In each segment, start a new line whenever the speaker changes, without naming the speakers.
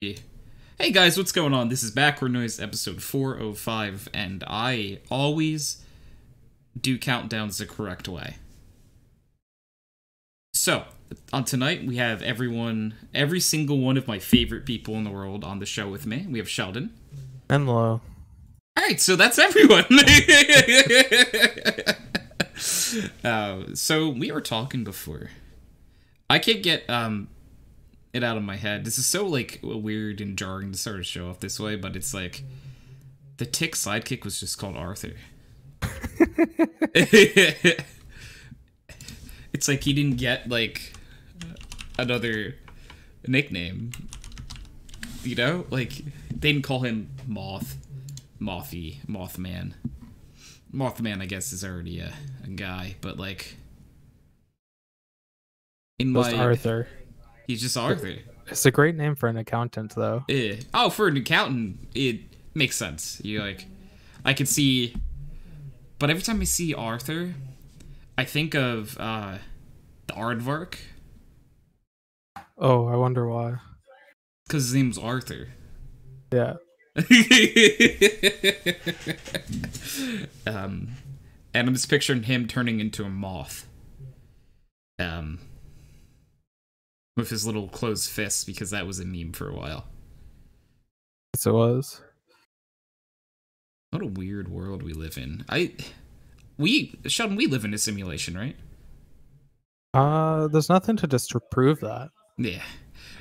Yeah. Hey guys, what's going on? This is Backward Noise episode 405, and I always do countdowns the correct way. So, on tonight we have every single one of my favorite people in the world on the show with me. We have Sheldon.
Hello.
Alright, so that's everyone! So we were talking before. I can't get, it out of my head. This is so, like, weird and jarring to start a show off this way, but it's like, the Tick sidekick was just called Arthur. It's like he didn't get, like, another nickname. You know? Like, they didn't call him Mothman. Mothman, I guess, is already a guy, but, like, in
Just
my...
Arthur.
He's just Arthur.
It's a great name for an accountant, though.
Yeah. Oh, for an accountant, it makes sense. You like, I could see, but every time I see Arthur, I think of the Aardvark.
Oh, I wonder why.
Because his name's Arthur.
Yeah.
And I'm just picturing him turning into a moth. With his little closed fists, because that was a meme for a while.
Yes, it was.
What a weird world we live in. Sheldon, we live in a simulation, right?
There's nothing to disprove that.
Yeah.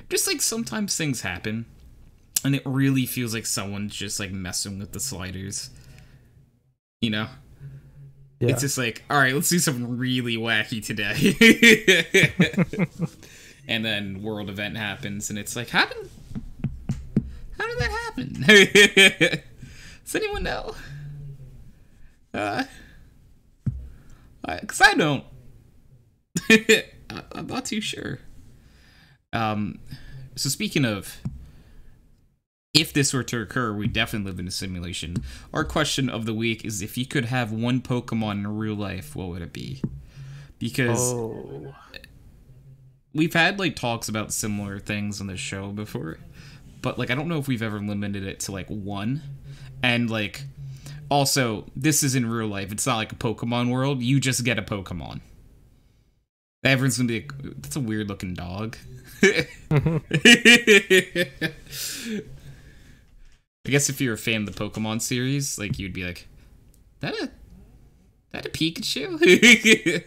Just like sometimes things happen, and it really feels like someone's just like messing with the sliders. You know?
Yeah.
It's just like, alright, let's do something really wacky today. And then world event happens, and it's like, how did that happen? Does anyone know? Because I don't. I'm not too sure. So speaking of, if this were to occur, we definitely live in a simulation. Our question of the week is, if you could have one Pokemon in real life, what would it be? Because we've had, like, talks about similar things on this show before, but, like, I don't know if we've ever limited it to, like, one. And, like, also, this is in real life. It's not like a Pokemon world. You just get a Pokemon. Everyone's gonna be like, that's a weird-looking dog. I guess if you're a fan of the Pokemon series, like, you'd be like, that a Pikachu?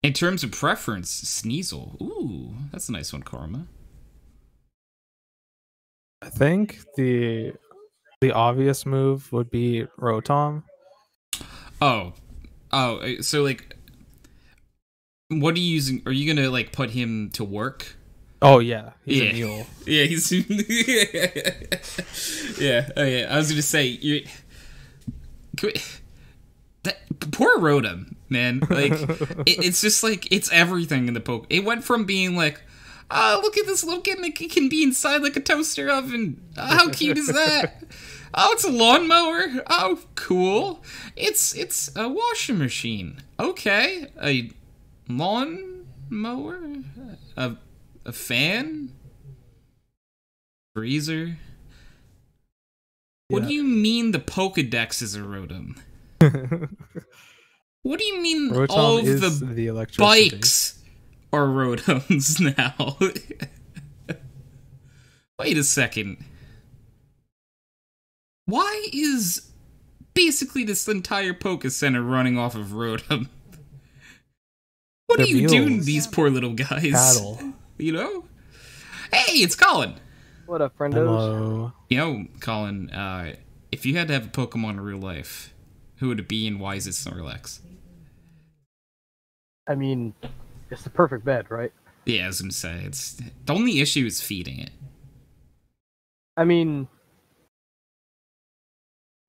In terms of preference, Sneasel. Ooh, that's a nice one, Karma.
I think the obvious move would be Rotom.
Oh, so, like, what are you using? Are you gonna, like, put him to work?
Oh yeah, he's a mule.
Yeah, he's yeah. Oh yeah, I was gonna say that poor Rotom, man. Like, it's just like, it's everything in the poke. It went from being like, oh, look at this little gimmick, it can be inside like a toaster oven. Oh, how cute is that? Oh, it's a lawnmower. Oh, cool. It's a washing machine. Okay, a lawnmower, a fan, freezer. What do you mean the Pokedex is a Rotom? What do you mean
Rotom
all of
is
the
electricity.
bikes are Rotoms now? Wait a second. Why is basically this entire Poke Center running off of Rotom? What
They're
are you doing,
mules.
these poor little guys?
Cattle.
You know? Hey, it's Colin!
What up, friendos?
Hello.
You know, Colin, if you had to have a Pokemon in real life, who would it be, and why is it Snorlax?
I mean, it's the perfect bed, right?
Yeah, I was gonna say, it's... The only issue is feeding it.
I mean,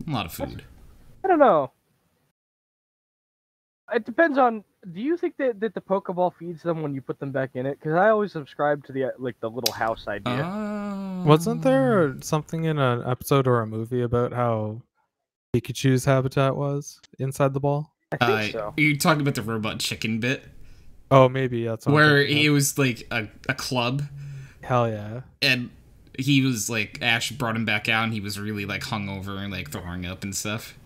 A lot of food.
I don't know. It depends on. Do you think that the Pokeball feeds them when you put them back in it? Because I always subscribe to the the little house idea.
Wasn't there something in an episode or a movie about how Pikachu's habitat was inside the ball?
I think so.
Are you talking about the robot chicken bit?
Oh, maybe that's what I'm
Where
thinking
it
of.
was like a club,
Hell yeah.
And he was like, Ash brought him back out, and he was really like hungover and like throwing up and stuff.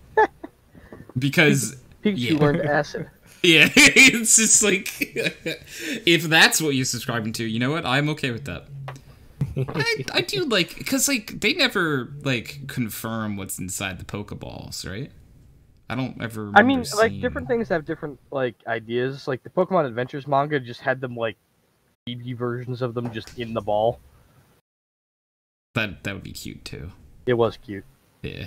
Because
Pikachu learned acid.
Yeah, it's just like, if that's what you're subscribing to, you know what? I'm okay with that. I do like, because like they never like confirm what's inside the Pokeballs, right? I don't ever remember
I mean, like
seeing...
different things have different like ideas. Like the Pokemon Adventures manga just had them like BB versions of them just in the ball.
That would be cute too.
It was cute.
Yeah.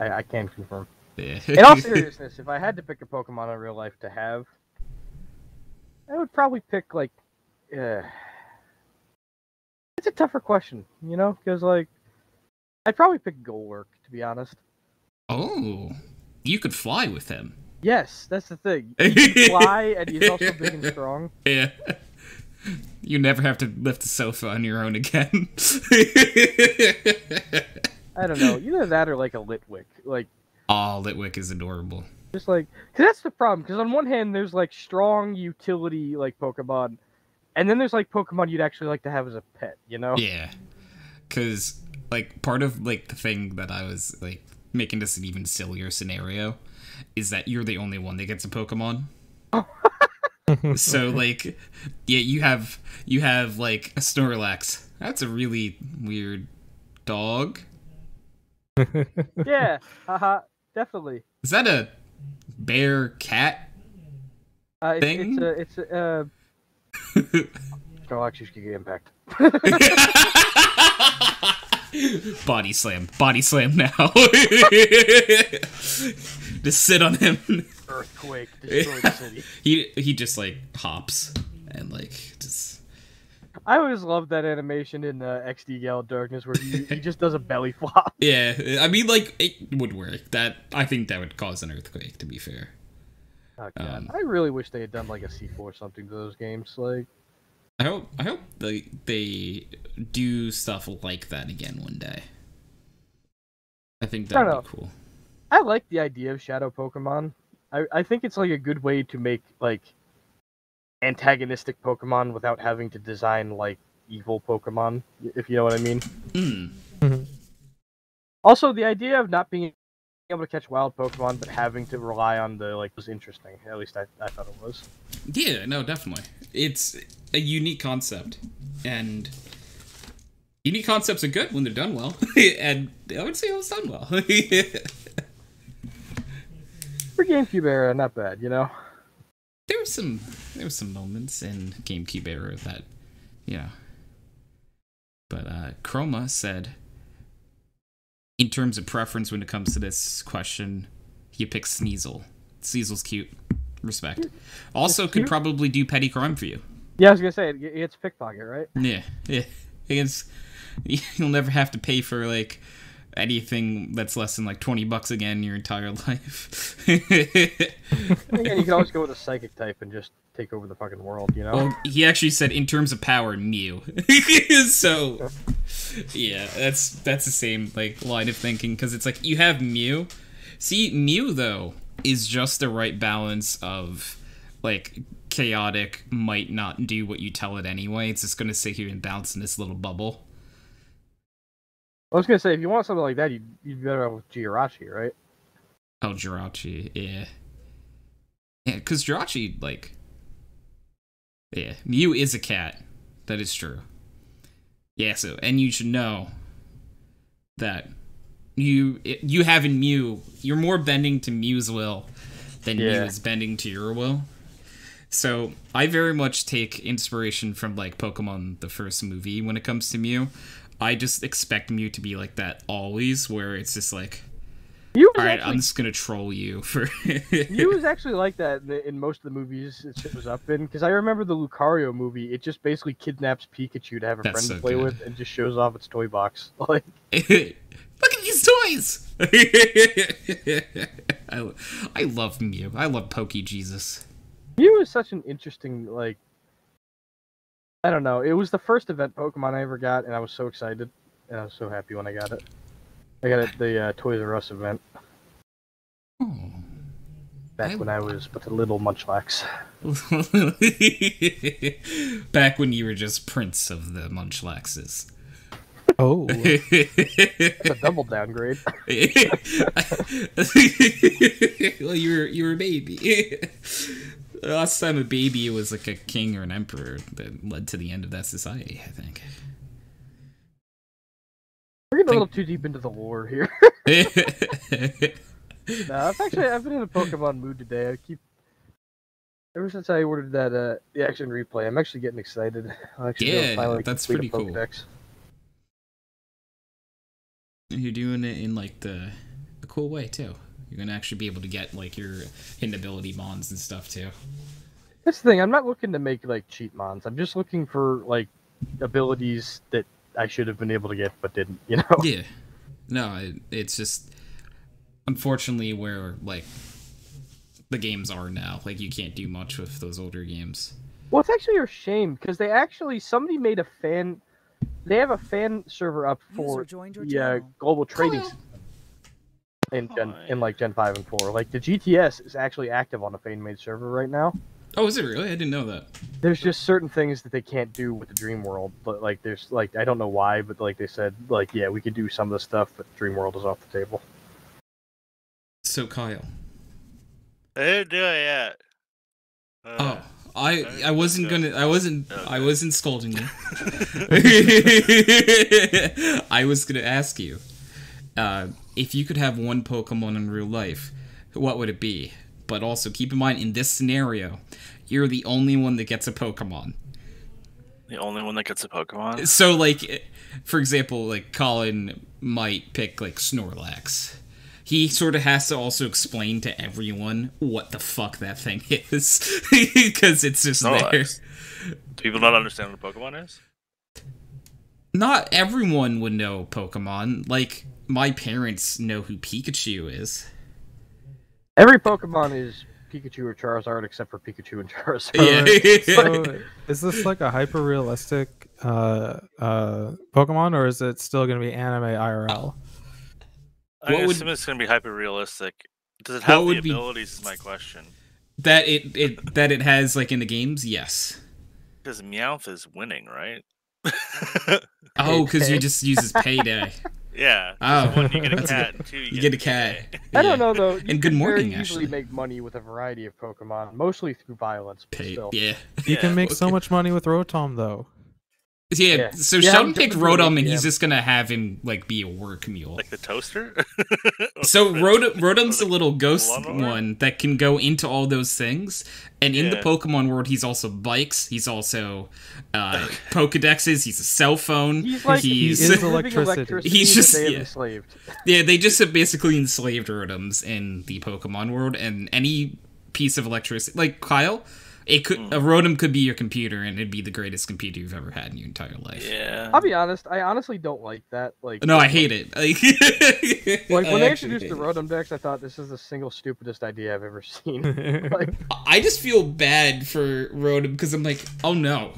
I can confirm.
Yeah.
In all seriousness, if I had to pick a Pokemon in real life to have, I would probably pick like. It's a tougher question, you know, because like I'd probably pick Golurk, to be honest.
Oh, you could fly with him.
Yes, that's the thing. He can fly, and he's also big and strong.
Yeah. You never have to lift the sofa on your own again.
I don't know. Either that or like a Litwick. Like,
oh, Litwick is adorable.
just like, because that's the problem. Because on one hand, there's like strong utility like Pokemon, and then there's like Pokemon you'd actually like to have as a pet. You know?
Yeah. Because like part of like the thing that I was like making this an even sillier scenario is that you're the only one that gets a Pokemon. So like, yeah, you have like a Snorlax. That's a really weird dog.
Yeah, haha, definitely.
Is that a bear cat thing?
It's a Snorlax used to get impact.
Body slam now. Just sit on him.
Earthquake, destroy the city.
He just like hops and like just.
I always loved that animation in XD Gal Darkness where he just does a belly flop.
Yeah, I mean, like, it would work. I think that would cause an earthquake, to be fair.
Oh, God. I really wish they had done like a sequel or something to those games. Like,
I hope they do stuff like that again one day. I think that would be cool.
I like the idea of Shadow Pokemon. I think it's like a good way to make like antagonistic Pokemon without having to design like evil Pokemon, if you know what I mean.
Mm.
Also, the idea of not being able to catch wild Pokemon but having to rely on the like was interesting. At least I thought it was.
Yeah, no, definitely. It's a unique concept, and unique concepts are good when they're done well. And I would say it was done well.
For GameCube era, not bad, you know.
There were some moments in GameCube era that, you know. But Chroma said, in terms of preference when it comes to this question, he picks Sneasel. Sneasel's cute. Respect. Also, could probably do petty crime for you.
Yeah, I was gonna say it's pickpocket, right?
Yeah. You'll never have to pay for like anything that's less than like $20 again your entire life.
Again, you can always go with a psychic type and just take over the fucking world, you know?
Well, he actually said in terms of power, Mew. So, yeah, that's the same like line of thinking, because it's like you have Mew. See, Mew though is just the right balance of like chaotic, might not do what you tell it anyway. It's just gonna sit here and bounce in this little bubble.
I was gonna say, if you want something like that, you'd be better off with Jirachi, right?
Oh, Jirachi, yeah. Yeah, because Jirachi, like... Yeah, Mew is a cat. That is true. Yeah, so, and you should know that you having Mew, you're more bending to Mew's will than Mew is bending to your will. So, I very much take inspiration from, like, Pokemon, the first movie, when it comes to Mew. I just expect Mew to be like that always, where it's just like, alright, I'm just gonna troll you for...
Mew was actually like that in most of the movies it shows up in, because I remember the Lucario movie, it just basically kidnaps Pikachu to have a friend to play with, and just shows off its toy box. Like,
look at these toys! I love Mew. I love Poke-Jesus.
Mew is such an interesting, like, I don't know. It was the first event Pokemon I ever got, and I was so excited, and I was so happy when I got it. I got it at the Toys R Us event.
Oh.
Back when I was but a little munchlax.
Back when you were just Prince of the Munchlaxes.
Oh,
It's a double downgrade.
Well, you were a baby. Last time a baby was like a king or an emperor that led to the end of that society, I think.
We're getting a little too deep into the lore here. No, I've been in a Pokemon mood today. Ever since I ordered that the action replay, I'm actually getting excited. I'll actually be able to finally
that's
complete
pretty
a
cool.
Pokedex.
You're doing it in like the cool way too. You're gonna actually be able to get like your hidden ability mons and stuff too.
That's the thing. I'm not looking to make like cheat mons. I'm just looking for like abilities that I should have been able to get but didn't. You know?
Yeah. No, it's just unfortunately where like the games are now. Like you can't do much with those older games.
Well, it's actually a shame because somebody made a fan. They have a fan server up for the global trading system in like Gen 5 and 4. Like the GTS is actually active on a fan-made server right now.
Oh, is it really? I didn't know that.
There's just certain things that they can't do with the Dream World, but like there's like I don't know why, but like they said like yeah we could do some of the stuff, but Dream World is off the table.
So Kyle.
I didn't do it yet.
I wasn't scolding you. I was gonna ask you, if you could have one Pokemon in real life, what would it be? But also keep in mind, in this scenario, you're the only one that gets a Pokemon.
The only one that gets a Pokemon?
So, like, for example, like, Colin might pick, like, Snorlax. He sort of has to also explain to everyone what the fuck that thing is. Because it's just
Snorlax.
there.
Do people not understand what a Pokemon is?
Not everyone would know Pokemon. Like, my parents know who Pikachu is.
Every Pokemon is Pikachu or Charizard except for Pikachu and Charizard.
Yeah.
so is this like a hyper realistic Pokemon, or is it still going to be anime IRL?
I assume it's going to be hyper realistic. Does it have the abilities? Is my question.
That it has like in the games, yes.
Because Meowth is winning, right?
Oh, because you just use his payday.
Yeah.
Oh,
one, you get a cat. And two,
you get a cat.
I don't know though.
And good morning,
very easily
Ashley.
make money with a variety of Pokemon, mostly through violence. But still.
Yeah.
You can make so much money with Rotom though.
Yeah, so
Yeah,
Sheldon picked Rotom, and
yeah.
he's just gonna have him like be a work mule.
Like the toaster?
So Rotom's the little ghost
lawnmower?
one that can go into all those things, and in the Pokemon world, he's also bikes. He's also Pokedexes. He's a cell phone.
He's like
he is electricity.
He's just
that they have enslaved.
Yeah, they just have basically enslaved Rotoms in the Pokemon world, and any piece of electricity, like Kyle. A Rotom could be your computer, and it'd be the greatest computer you've ever had in your entire life.
Yeah.
I'll be honest. I honestly don't like that. Like,
No, I hate it.
Like when they introduced the Rotom Dex, I thought this is the single stupidest idea I've ever seen. Like,
I just feel bad for Rotom because I'm like, oh no.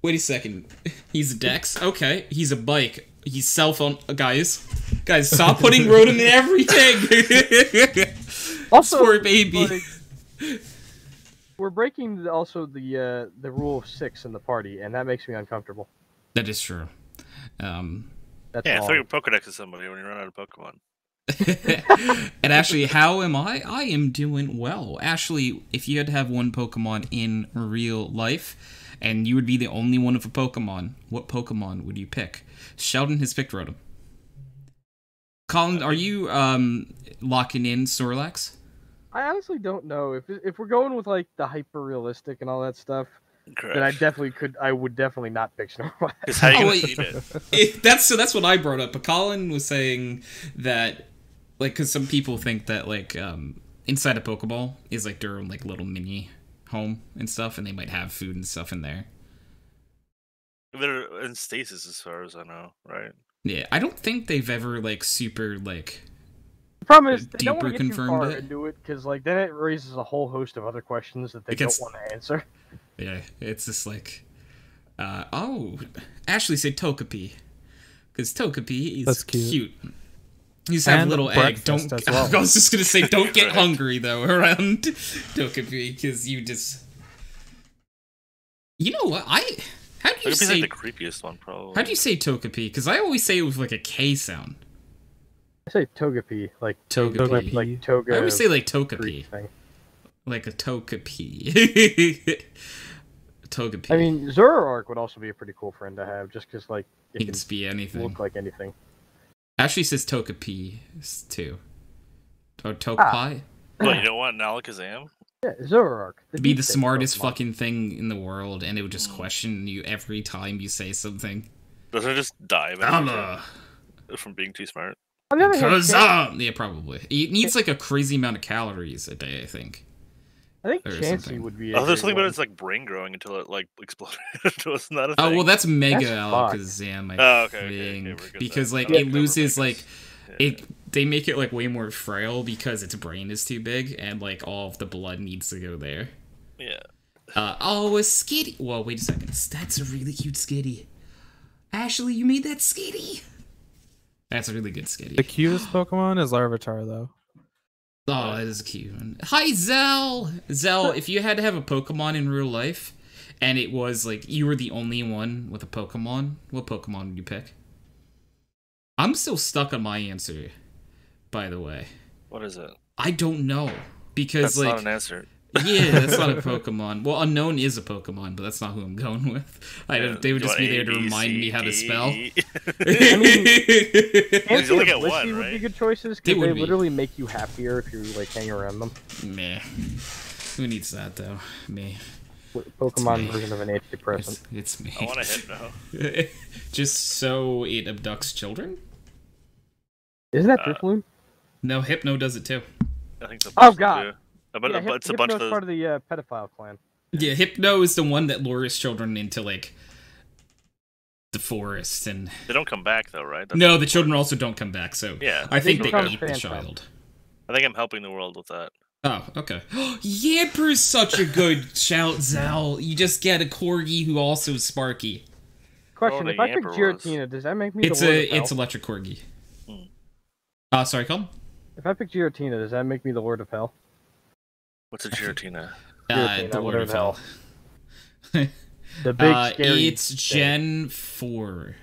Wait a second. He's a Dex? Okay. He's a bike. He's cell phone. Guys, stop putting Rotom in everything.
also,
Poor baby.
like, we're breaking the rule of 6 in the party, and that makes me uncomfortable.
That is true.
That's
Yeah,
all.
throw your Pokedex at somebody when you run out of Pokemon.
And Ashley, how am I? I am doing well. Ashley, if you had to have one Pokemon in real life, and you would be the only one of a Pokemon, what Pokemon would you pick? Sheldon has picked Rotom. Colin, are you locking in Snorlax?
I honestly don't know if we're going with like the hyper realistic and all that stuff.
Correct.
Then I would definitely not pick Snorlax.
Because how you
Oh,
going to
wait.
beat it?
That's what I brought up. But Colin was saying that, like, because some people think that like inside a Pokeball is like their own like little mini home and stuff, and they might have food and stuff in there.
They're in stasis as far as I know, right?
Yeah, I don't think they've ever like super like.
The problem is they don't
Deeper
want to get too
confirmed
far
it?
into it because like then it raises a whole host of other questions that they
It gets-
don't want to answer.
Yeah, it's just like, oh, Ashley said Togepi, because Togepi is
That's cute.
You just have
And
little egg.
breakfast
Don't.
as well.
I was just gonna say, don't get hungry though around Togepi, because you just. You know what? How do you say
like the creepiest one? Probably.
How do you say Togepi? Because I always say it with like a K sound.
I say Togepi, like
Togepi.
like Toga.
I always say like Togepi, like a Togepi. Togepi.
I mean, Zoroark would also be a pretty cool friend to have, just because like
it can just be anything.
Look like anything.
Actually, says Togepi too. Or Togepi.
Well, you don't want Alakazam?
Yeah, Zoroark.
To be the smartest fucking thing in the world, and it would just question you every time you say something.
Doesn't it just die from being too smart?
Yeah, probably. It needs like a crazy amount of calories a day, I think.
I think Chansey would be.
There's something about its like brain growing until it like exploded. Wasn't that a thing?
Oh well, that's Mega Alakazam, I think, because like it loses like They make it like way more frail because its brain is too big, and like all of the blood needs to go there.
Yeah.
Oh, a Skitty. Whoa, wait a second. That's a really cute Skitty. Ashley, you made that Skitty. That's a really good Skitty.
The cutest Pokemon is Larvitar, though.
Oh, that is a cute one. Hi, Zell! Zell, if you had to have a Pokemon in real life, and it was like you were the only one with a Pokemon, what Pokemon would you pick? I'm still stuck on my answer, by the way.
What is it?
I don't know. Because
that's not an answer.
Yeah, that's not a Pokemon. Well, Unknown is a Pokemon, but that's not who I'm going with. They would just be there to remind me how to spell.
I mean, Answer and Blissey would be good choices, because they literally make you happier if you like hang around them.
Meh. Who needs that, though? Me.
Pokemon version of an antidepressant.
It's me.
I want a Hypno.
Just so it abducts children?
Isn't that Drifloon?
No, Hypno does it too.
I think so.
Oh god!
But it's a bunch of those.
Part of the pedophile clan.
Yeah, Hypno is the one that lures children into like the forest, and
they don't come back though, right?
No, the children also don't come back. So
yeah,
I think they eat the child.
I think I'm helping the world with that.
Oh, okay. Yamper's such a good shout, Zal. You just get a corgi who also is Sparky.
Question: if I pick Giratina, does that make me the Lord of Hell?
It's electric corgi. Sorry, Colin?
If I pick Giratina, does that make me the Lord of Hell?
What's a Giratina?
The Lord of Hell.
The big scary
It's Gen 4.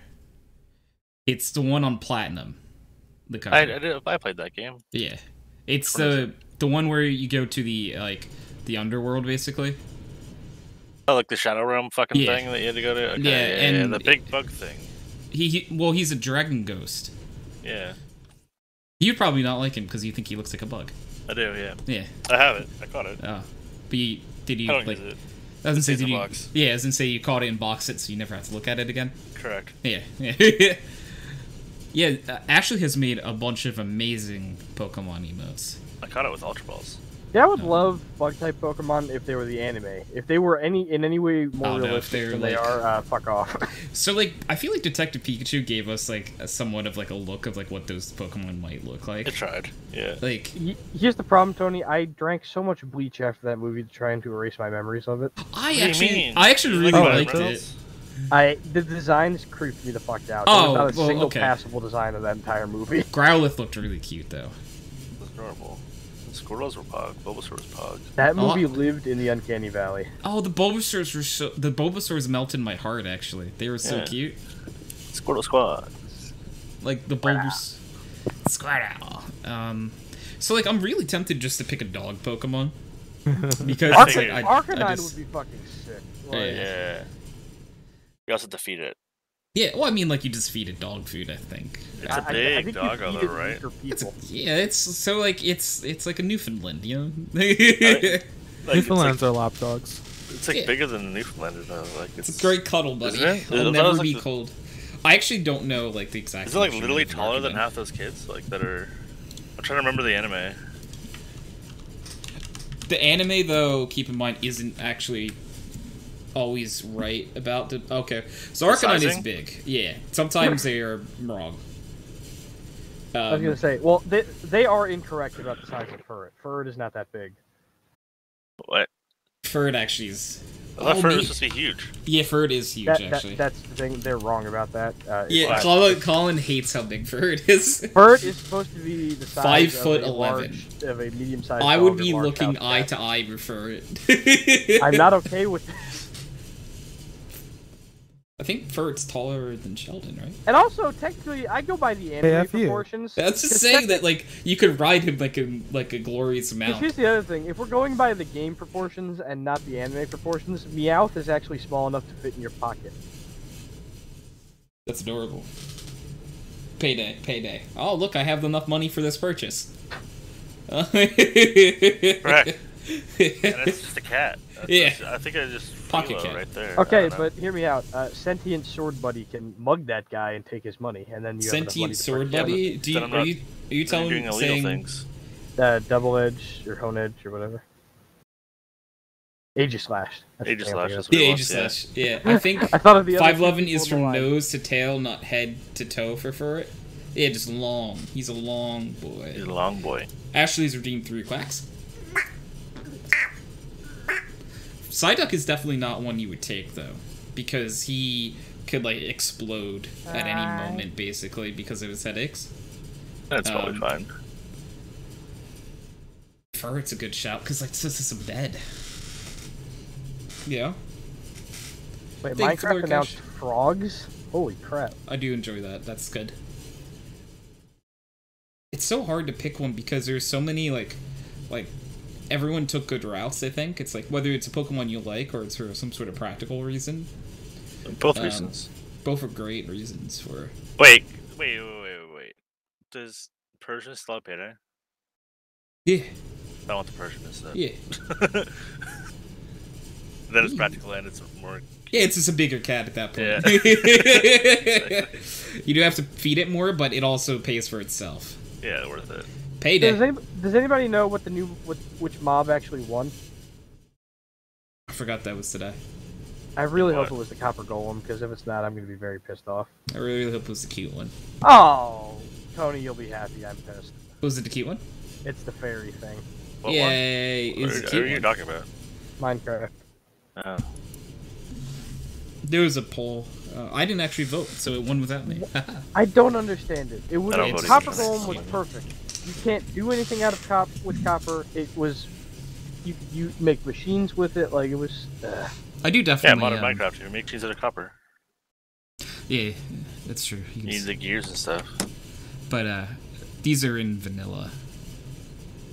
It's the one on Platinum. The cover.
I played that game.
Yeah. It's the one where you go to the underworld, basically.
Oh, like the Shadow Realm fucking thing that you had to go to? Okay,
yeah, and
the big bug thing.
He's a dragon ghost.
Yeah.
You'd probably not like him because you think he looks like a bug.
I do, yeah.
Yeah.
I have it. I caught it.
Oh. But did you,
I don't
like...
use it.
Doesn't say did you...
Box.
Yeah, it doesn't say you caught it and boxed it, so you never have to look at it again.
Correct.
Yeah. Yeah, Ashley has made a bunch of amazing Pokemon emotes.
I caught it with Ultra Balls.
Yeah, I would love bug-type Pokemon if they were the anime. If they were in any way more realistic than they are, fuck off.
So, like, I feel like Detective Pikachu gave us, like, somewhat of, like, a look of, like, what those Pokemon might look like.
It tried, yeah.
Like...
Here's the problem, Tony. I drank so much bleach after that movie trying to erase my memories of it.
I actually really liked it.
The designs creeped me the fuck out.
Oh,
there was not a single passable design of that entire movie.
Growlithe looked really cute, though.
It was adorable. Squirtles were pog. Bulbasaur was pog.
That movie lived in the Uncanny Valley.
Oh, the Bulbasaurs were the Bulbasaurs melted my heart. Actually, they were so cute.
Squirtle Squad.
Like the Bulbas. Squirtle. So like, I'm really tempted just to pick a dog Pokemon because
Arcanine would be fucking sick. Like,
yeah. You also defeat it.
Yeah, well, I mean, like, you just feed it dog food, I think.
It's a big doggo, though, right?
It's like a Newfoundland, you know?
Newfoundlands are lap dogs.
It's like bigger than a Newfoundlander, though. Like
it's a great cuddle, buddy. It'll never be cold. I actually don't know, like, the exact...
Is it, like, literally taller than half those kids? Like, that are... I'm trying to remember the anime.
The anime, though, keep in mind, isn't actually... always right about the... Okay, so Arcanine is big. Yeah, sometimes they are wrong.
I was gonna say, well, they are incorrect about the size of Furret. Furret is not that big.
What?
Furret actually is
I thought Furt was supposed to be huge.
Yeah, Furt is huge, actually.
That's the thing. They're wrong about that.
Yeah, Colin hates how big Furt is.
Furt is supposed to be the size
5'11"
of a medium-sized.
I would be looking eye to eye with Furt.
I'm not okay with this.
I think Furt's taller than Sheldon, right?
And also, technically, I go by the anime proportions.
That's just saying that, like, you could ride him like a glorious amount.
Here's the other thing: if we're going by the game proportions and not the anime proportions, Meowth is actually small enough to fit in your pocket.
That's adorable. Payday. Oh, look, I have enough money for this purchase.
Correct. And it's just a cat. I think I just
pocket cat
right there.
Okay, but hear me out. Sentient sword buddy can mug that guy and take his money, and then you
sentient
have
sword buddy. Are you telling me saying
things?
Double edge or hone edge or whatever.
Aegislash.
Aegislash. Yeah, Aegislash. Yeah, I think
I thought of the
5'11" is from nose to tail, not head to toe for Furt. Yeah, just long. He's a long boy.
He's a long boy.
Ashley's redeemed 3 quacks. Psyduck is definitely not one you would take, though, because he could, like, explode at any moment, basically, because of his headaches.
That's probably fine.
Furt's a good shout, because, like, this is a bed. Yeah.
Wait, Minecraft announced frogs? Holy crap.
I do enjoy that. That's good. It's so hard to pick one, because there's so many, like... Everyone took good routes, I think. It's like, whether it's a Pokemon you like, or it's for some sort of practical reason.
Both reasons.
Both are great reasons for...
Wait. Does Persian still have payday?
Yeah.
I want the Persian instead.
Yeah.
Then it's practical and it's more...
Yeah, it's just a bigger cat at that point.
Yeah.
You do have to feed it more, but it also pays for itself.
Yeah, worth it.
Payday.
Does anybody know what which mob actually won?
I forgot that was today.
I really hope it was the Copper Golem, because if it's not, I'm going to be very pissed off.
I really hope it was the cute one.
Oh, Tony, you'll be happy. I'm pissed.
Was it the cute one?
It's the fairy thing.
Yay!
What are you talking about?
Minecraft.
Oh.
There was a poll. I didn't actually vote, so it won without me.
I don't understand it. It was Copper Golem was perfect. You can't do anything out of with copper. It was you make machines with it. Like it was.
I do definitely.
Yeah, modern Minecraft. You make machines out of copper.
Yeah, that's true.
You need the gears and stuff.
But these are in vanilla.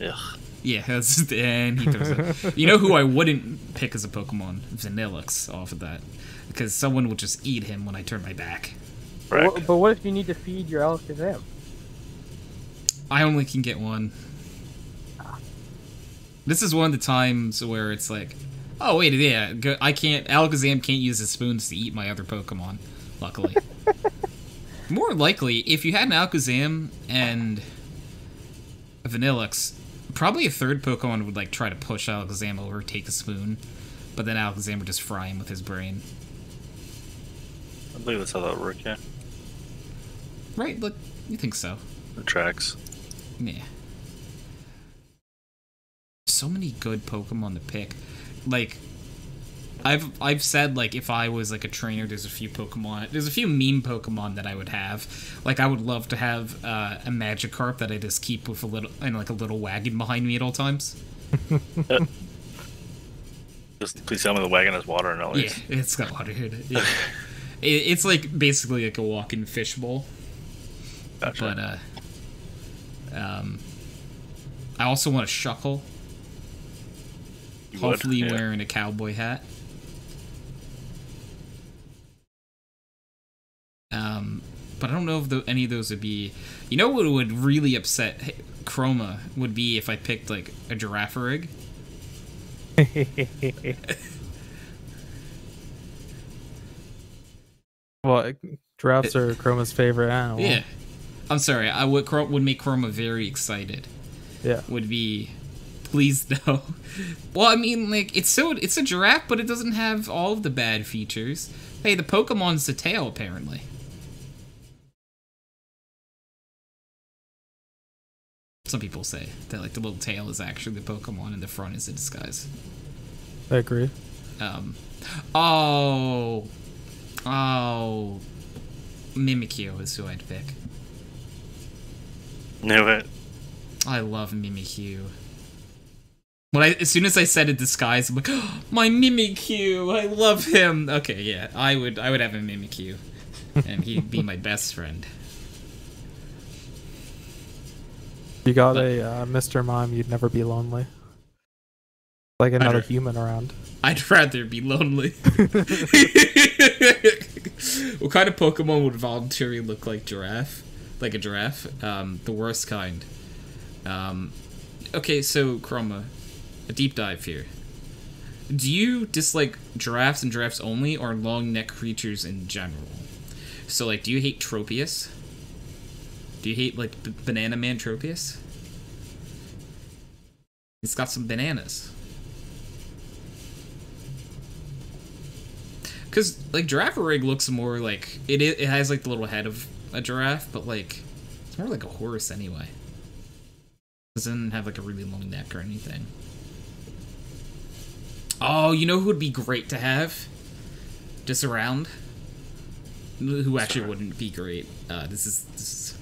Ugh.
Yeah, and he throws it. You know who I wouldn't pick as a Pokemon? Vanillux off of that, because someone will just eat him when I turn my back.
But what if you need to feed your Alakazam?
I only can get one. This is one of the times where it's like, oh wait, yeah, I can't. Alakazam can't use his spoons to eat my other Pokemon. Luckily, more likely, if you had an Alakazam and a Vanillux, probably a third Pokemon would like try to push Alakazam over, take a spoon, but then Alakazam would just fry him with his brain.
I believe that's how that would work. Yeah.
Right? Look, you think so?
It tracks.
Yeah. So many good Pokemon to pick. Like, I've said, like, if I was, like, a trainer, there's a few meme Pokemon that I would have. Like, I would love to have a Magikarp that I just keep with a little wagon behind me at all times.
Just please tell me the wagon has water in it.
Yeah, it's got water in it. Yeah. It's, like, basically like a walk-in fishbowl.
Gotcha.
But, I also want a Shuckle. Hopefully wearing a cowboy hat. But I don't know if any of those would be... You know what would really upset Chroma would be if I picked, like, a Girafarig?
Well, giraffes are Chroma's favorite animal.
Yeah. I'm sorry, what would make Chroma very excited.
Yeah.
Would be... Please no. Well, I mean, like, it's a giraffe, but it doesn't have all of the bad features. Hey, the Pokemon's the tail, apparently. Some people say that, like, the little tail is actually the Pokemon and the front is a disguise.
I agree.
Oh, Mimikyu is who I'd pick.
Knew it.
I love Mimikyu. As soon as I said a disguise, I'm like, oh, my Mimikyu, I love him. Okay, yeah, I would have a Mimikyu, and he'd be my best friend.
You got a Mr. Mime, you'd never be lonely. Like another human around.
I'd rather be lonely. What kind of Pokemon would voluntarily look like giraffe? Like a giraffe? The worst kind. Okay, so Chroma, a deep dive here. Do you dislike giraffes and giraffes only, or long neck creatures in general? So, like, do you hate Tropius? Do you hate, like, Banana Man Tropius? He's got some bananas. Because, like, Girafarig looks more like... It has, like, the little head of a giraffe, but, like, it's more like a horse anyway. It doesn't have, like, a really long neck or anything. Oh, you know who would be great to have? Just around? Who actually wouldn't be great? This is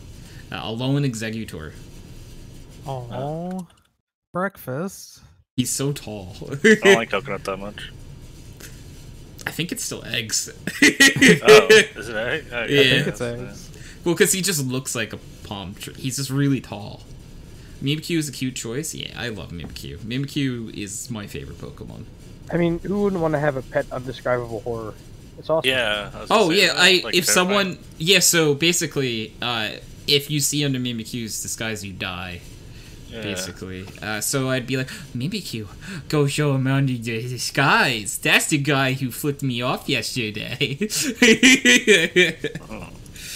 a lone executor.
Oh, breakfast.
He's so tall.
I don't like coconut that much.
I think it's still eggs.
Oh, is it egg? Oh, yeah,
I think it's eggs.
Well, because he just looks like a palm tree. He's just really tall. Mimikyu is a cute choice. Yeah, I love Mimikyu. Mimikyu is my favorite Pokemon.
I mean, who wouldn't want to have a pet undescribable horror? It's awesome.
Yeah.
Oh, yeah,
like
if someone... Yeah, so basically, if you see under Mimikyu's disguise, you die. Yeah. Basically. So I'd be like, Mimikyu, go show him under the disguise. That's the guy who flipped me off yesterday.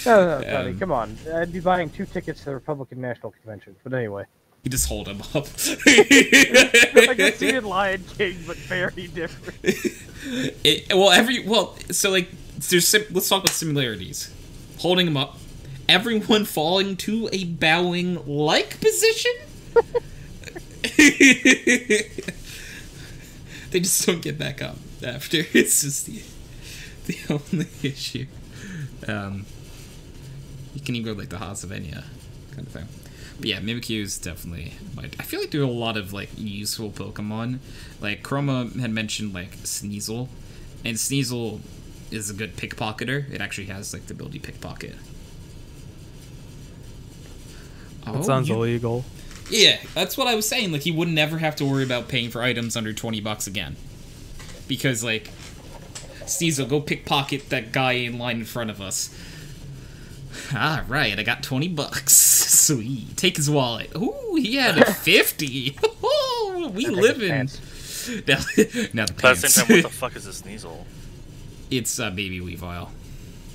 No, Tony, come on. I'd be buying 2 tickets to the Republican National Convention. But anyway.
You just hold him up.
Like a seated Lion King, but very different.
So like, let's talk about similarities. Holding him up, everyone falling to a bowing like position. They just don't get back up after. It's just the only issue. You can even go like the Hasavenia kind of thing. But yeah, Mimikyu is definitely... I feel like there are a lot of, like, useful Pokemon. Like, Chroma had mentioned, like, Sneasel. And Sneasel is a good pickpocketer. It actually has, like, the ability pickpocket.
That sounds illegal.
Yeah, that's what I was saying. Like, he would never have to worry about paying for items under $20 again. Because, like, Sneasel, go pickpocket that guy in line in front of us. Alright, I got $20. Sweet. Take his wallet. Ooh, he had a 50. Oh, we live in... Now the pants.
But at the same time, what the fuck is this Sneasel?
It's Baby Weavile.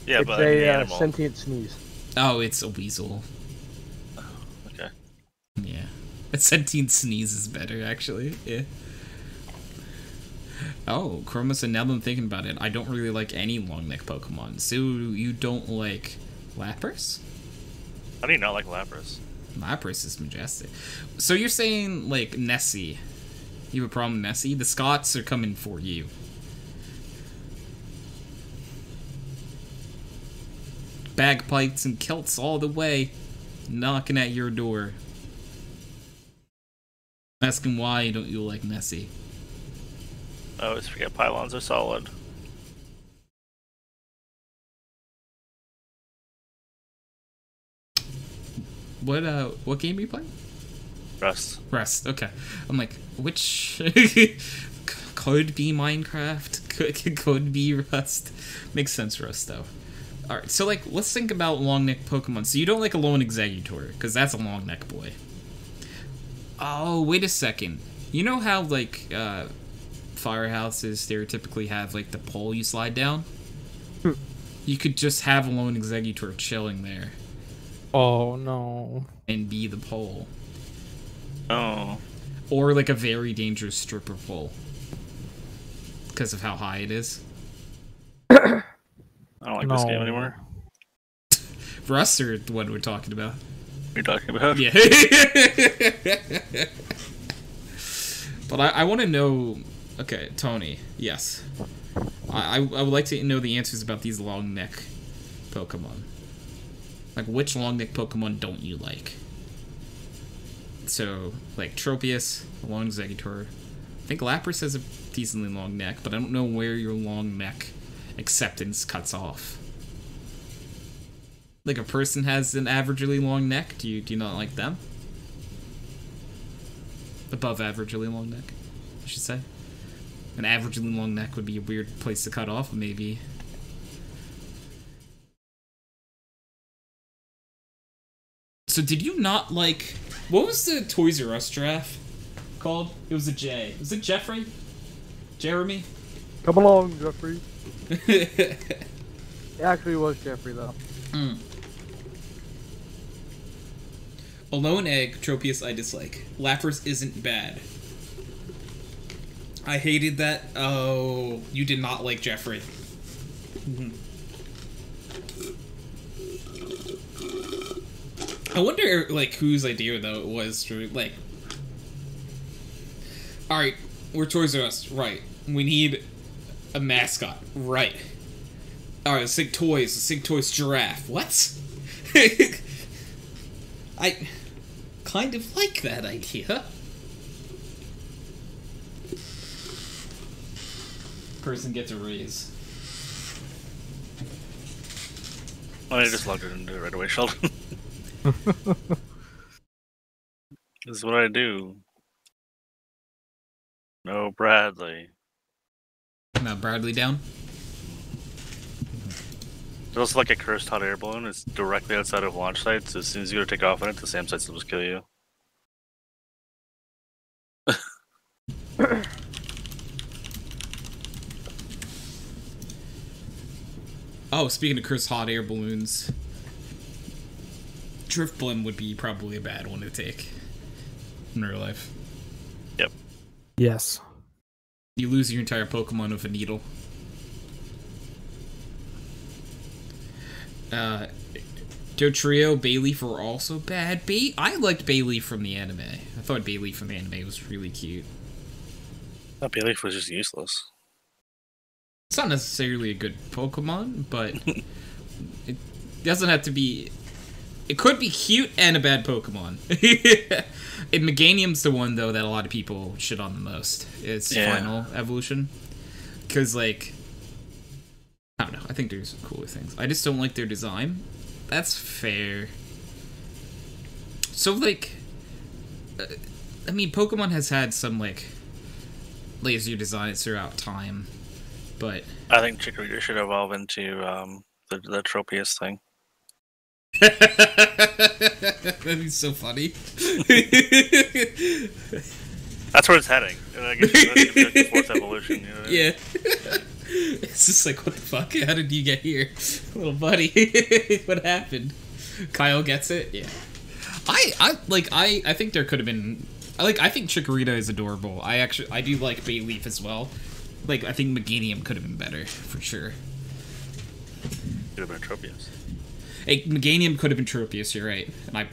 Yeah,
it's
but
a
animal.
sentient sneeze.
Oh, it's a weasel.
Oh, okay.
Yeah. A sentient sneeze is better, actually. Yeah. Oh, Chroma said, now that I'm thinking about it, I don't really like any long neck Pokemon. So you don't like Lapras?
How do you not like Lapras?
Lapras is majestic. So you're saying, like, Nessie. You have a problem with Nessie? The Scots are coming for you. Bagpipes and kilts all the way. Knocking at your door. Asking why don't you like Nessie?
I always forget pylons are solid.
What game are you playing?
Rust.
Rust, okay. I'm like, which... could be Minecraft, could be Rust. Makes sense, Rust, though. Alright, so, like, let's think about long neck Pokemon. So you don't like a lone Exeggutor, because that's a long neck boy. Oh, wait a second. You know how, like, firehouses stereotypically have, like, the pole you slide down? You could just have a lone Exeggutor chilling there.
Oh, no.
And be the pole.
Oh.
Or, like, a very dangerous stripper pole. Because of how high it is.
I don't like this game anymore.
Rust or the one we're talking about?
You're talking about?
Yeah. But I want to know, Okay, Tony. Yes. I would like to know the answers about these long neck Pokemon. Like, which long neck Pokemon don't you like? So, like, Tropius, long Exeggutor. I think Lapras has a decently long neck, but I don't know where your long neck acceptance cuts off. Like, a person has an averagely long neck, do you not like them? Above averagely long neck, I should say. An averagely long neck would be a weird place to cut off, maybe. So did you not like... What was the Toys R Us giraffe called? It was a J. Was it Jeffrey? Jeremy?
Come along, Jeffrey. It actually was Jeffrey, though.
Alone Egg, Tropius I dislike. Lapras isn't bad. I hated that. Oh, you did not like Jeffrey. I wonder, like, whose idea, though, it was to, like... Alright, we're Toys R Us. Right. We need a mascot. Right. Alright, let's think toys. Let's think toys giraffe. What? I kind of like that idea. Person gets a raise.
I just logged it into it right away, Sheldon. This is what I do. No, Bradley.
Now Bradley down.
There's also like a cursed hot air balloon. It's directly outside of launch sites. As soon as you go to take off on it, the SAM sites will just kill you.
Oh, speaking of cursed hot air balloons, Driftblim would be probably a bad one to take in real life.
Yep.
Yes.
You lose your entire Pokemon with a needle. Dotrio, Bayleaf were also bad. I liked Bayleaf from the anime. I thought Bayleaf from the anime was really cute.
That Bayleaf was just useless.
It's not necessarily a good Pokemon, but it doesn't have to be... It could be cute and a bad Pokemon. And Meganium's the one, though, that a lot of people shit on the most. Its final evolution. Because, like... I don't know. I think there's cooler things. I just don't like their design. That's fair. So, like... I mean, Pokemon has had some, like... lazier designs throughout time. But...
I think Chikorita should evolve into the Tropius thing.
That'd be so funny.
That's where it's heading. And I guess it's like the fourth evolution. You know what I mean?
Yeah. It's just like, what the fuck? How did you get here? Little buddy. What happened? Kyle gets it? Yeah. I think there could have been... I think Chikorita is adorable. I do like Bayleaf as well. Like, I think Meganium could have been better, for sure.
Could have been Tropius.
Hey, Meganium could have been Tropius, you're right. And I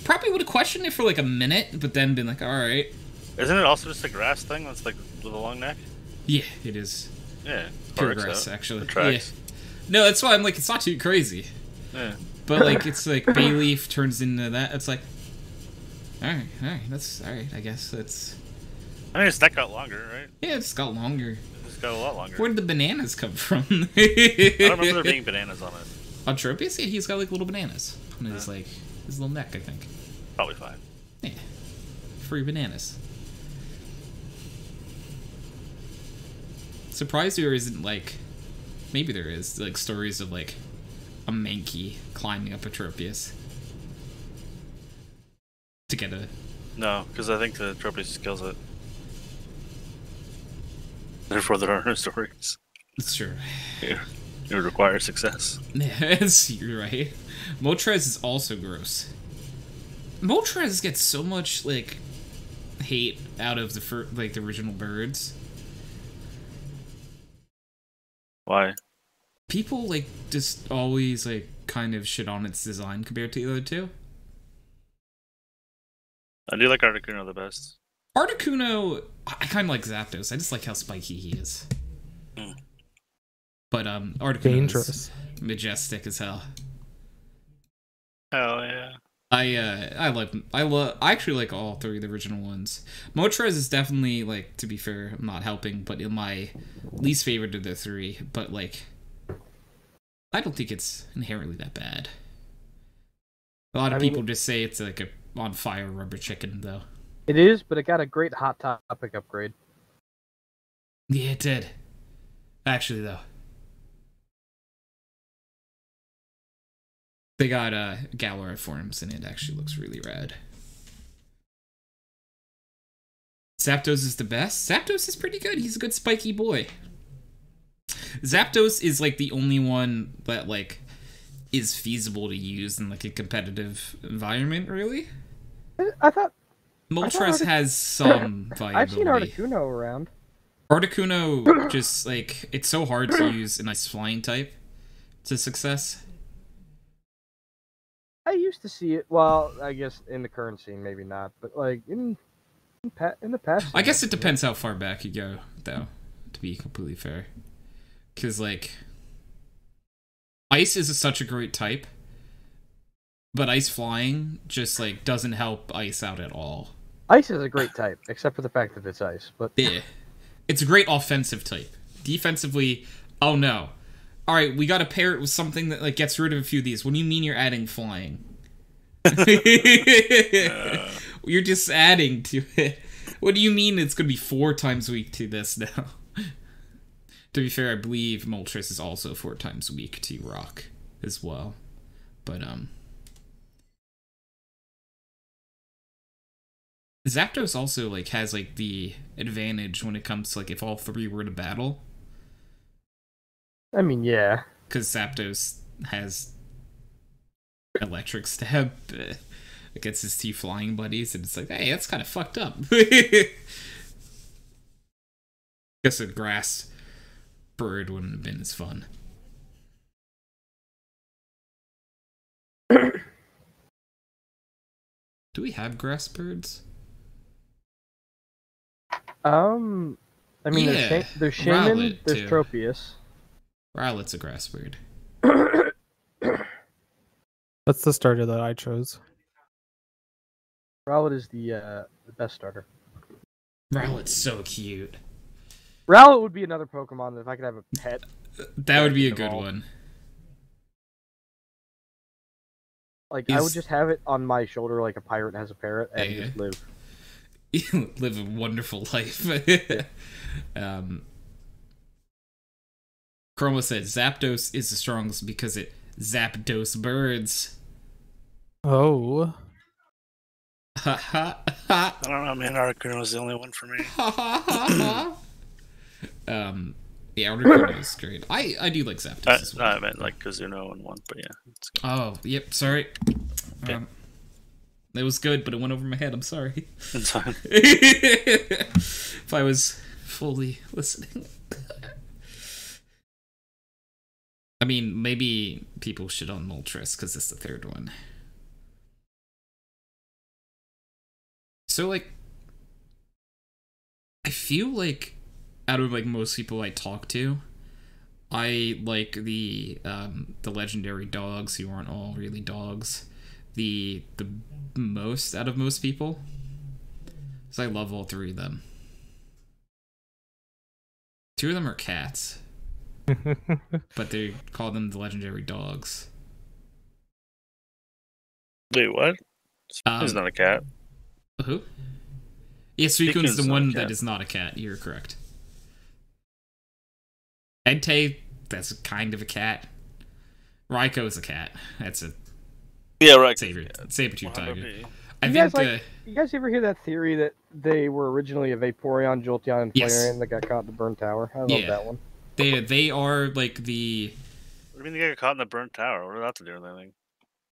probably would have questioned it for like a minute, but then been like, alright.
Isn't it also just a grass thing that's like with a long neck?
Yeah, it is.
Yeah.
Pure grass, actually.
Yeah.
No, that's why I'm like, it's not too crazy.
Yeah.
But like, it's like Bayleaf turns into that. It's like, alright, that's alright, I guess. That's...
I mean, its neck got longer, right?
Yeah, it's got longer.
It's got a lot longer.
Where did the bananas come from?
I don't remember there being bananas on it.
On Tropius? Yeah, he's got like little bananas on his like his little neck, I think.
Probably fine.
Yeah. Free bananas. Surprised there isn't like, maybe there is, like stories of like a Mankey climbing up a Tropius to get a...
No, because I think the Tropius just kills it. Therefore, there are no stories.
It's true.
Yeah. It would require success.
Yes, you're right. Moltres is also gross. Moltres gets so much like hate out of the original birds.
Why?
People like just always like kind of shit on its design compared to the other two.
I do like Articuno the best.
Articuno, I kind of like Zapdos. I just like how spiky he is. But Articuno
Dangerous.
is majestic as hell.
Oh yeah.
I actually like all three of the original ones. Moltres is definitely, like, to be fair, I'm not helping, but in my least favorite of the three. But like, I don't think it's inherently that bad. A lot of people just say it's like a on fire rubber chicken, though.
It is, but it got a great Hot Topic upgrade.
Yeah, it did. Actually, though. They got Galar forms, and it actually looks really rad. Zapdos is the best. Zapdos is pretty good. He's a good spiky boy. Zapdos is like the only one that like is feasible to use in like a competitive environment, really.
I thought
Moltres has some viability.
I've seen Articuno around.
Articuno just like it's so hard to use a nice flying type to success.
I used to see it. Well, I guess in the current scene, maybe not, but like in the past.
I guess it depends how far back you go, though. To be completely fair, because like ice is such a great type, but ice flying just like doesn't help ice out at all.
Ice is a great type, except for the fact that it's ice. But
yeah, it's a great offensive type. Defensively, oh no. All right, we got to pair it with something that like gets rid of a few of these. What do you mean you're adding flying? You're just adding to it. What do you mean it's going to be 4 times weak to this now? To be fair, I believe Moltres is also 4 times weak to rock as well. But Zapdos also like has like the advantage when it comes to like if all 3 were to battle.
I mean, yeah.
Because Zapdos has electric stab against his 2 flying buddies, and it's like, hey, that's kind of fucked up. Guess a grass bird wouldn't have been as fun. Do we have grass birds?
I mean,
Yeah,
there's Shaman,
Rowlet,
there's
too.
Tropius.
Rowlet's a grass bird.
That's the starter that I chose.
Rowlet is the best starter.
Rowlet's so cute.
Rowlet would be another Pokemon that if I could have a pet.
That would be a good one.
Like, I would just have it on my shoulder like a pirate has a parrot and just live.
Live a wonderful life. Chroma said Zapdos is the strongest because it Zapdos birds.
Oh.
Ha ha ha.
I don't know, man. Articuno was the only one for me.
Ha ha ha ha. Yeah, Articuno is great. I do like Zapdos as well.
I meant like Kazuno and one, but yeah. It's good.
Oh, yep, sorry.
Yeah.
It was good, but it went over my head. I'm sorry.
It's fine.
If I was fully listening. I mean, maybe people should on Moltres because it's the 3rd one. So, like, I feel like out of like most people I talk to, I like the legendary dogs who aren't all really dogs. The most out of most people, because I love all 3 of them. 2 of them are cats, but they call them the legendary dogs.
Wait, what? He's not a cat.
Who? Yeah, Suicune's the
not a
one
cat.
that is not a cat. You're correct. Entei, that's kind of a cat. Raikou is a cat. That's a
Yeah, right.
saber-tooth tiger.
100p.
I
You
think
guys, you guys ever hear that theory that they were originally a Vaporeon, Jolteon, and
Yes.
Flareon that got caught in the burn tower? I love
Yeah.
that one.
they are like the
What do you mean they got caught in the burnt tower? What did that have to do with anything?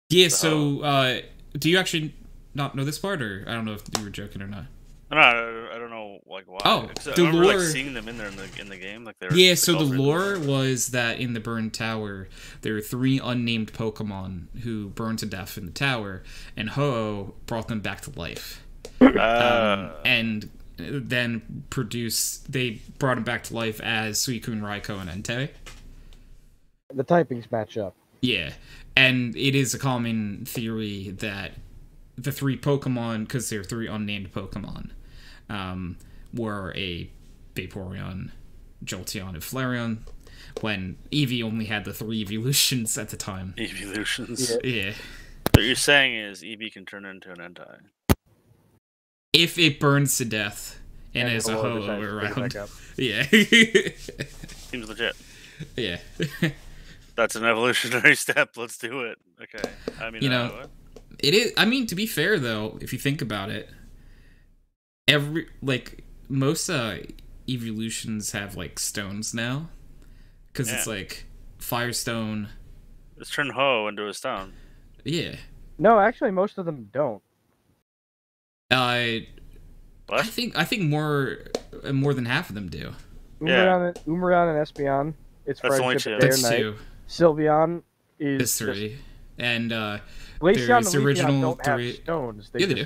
yeah. So do you actually not know this part, or I don't know if you were joking or not?
No, I don't know like why.
Oh,
'Cause I
the
remember like
lore-
seeing them in there in the game, like they were.
Yeah, so the
all
lore was that in the burned tower, there were 3 unnamed Pokemon who burned to death in the tower, and Ho-Oh brought them back to life. And then they brought him back to life as Suicune, Raikou, and Entei.
The typings match up.
Yeah, and it is a common theory that the 3 Pokemon, because they're 3 unnamed Pokemon, were a Vaporeon, Jolteon, and Flareon, when Eevee only had the 3 evolutions at the time.
Evolutions?
Yeah.
What you're saying is Eevee can turn into an Entei.
If it burns to death and is a ho-oh around. Yeah.
Seems legit.
Yeah.
That's an evolutionary step. Let's do it. Okay. I mean,
it is. I mean, to be fair though, if you think about it, most evolutions have like stones now, because it's like Firestone.
Let's turn Ho into a stone.
Yeah.
No, actually, most of them don't.
I think more than half of them do.
Umbreon and Espeon. It's friendship day or night. Sylveon is
3, and
Glaceon and
the original
don't have
3.
stones.
They do.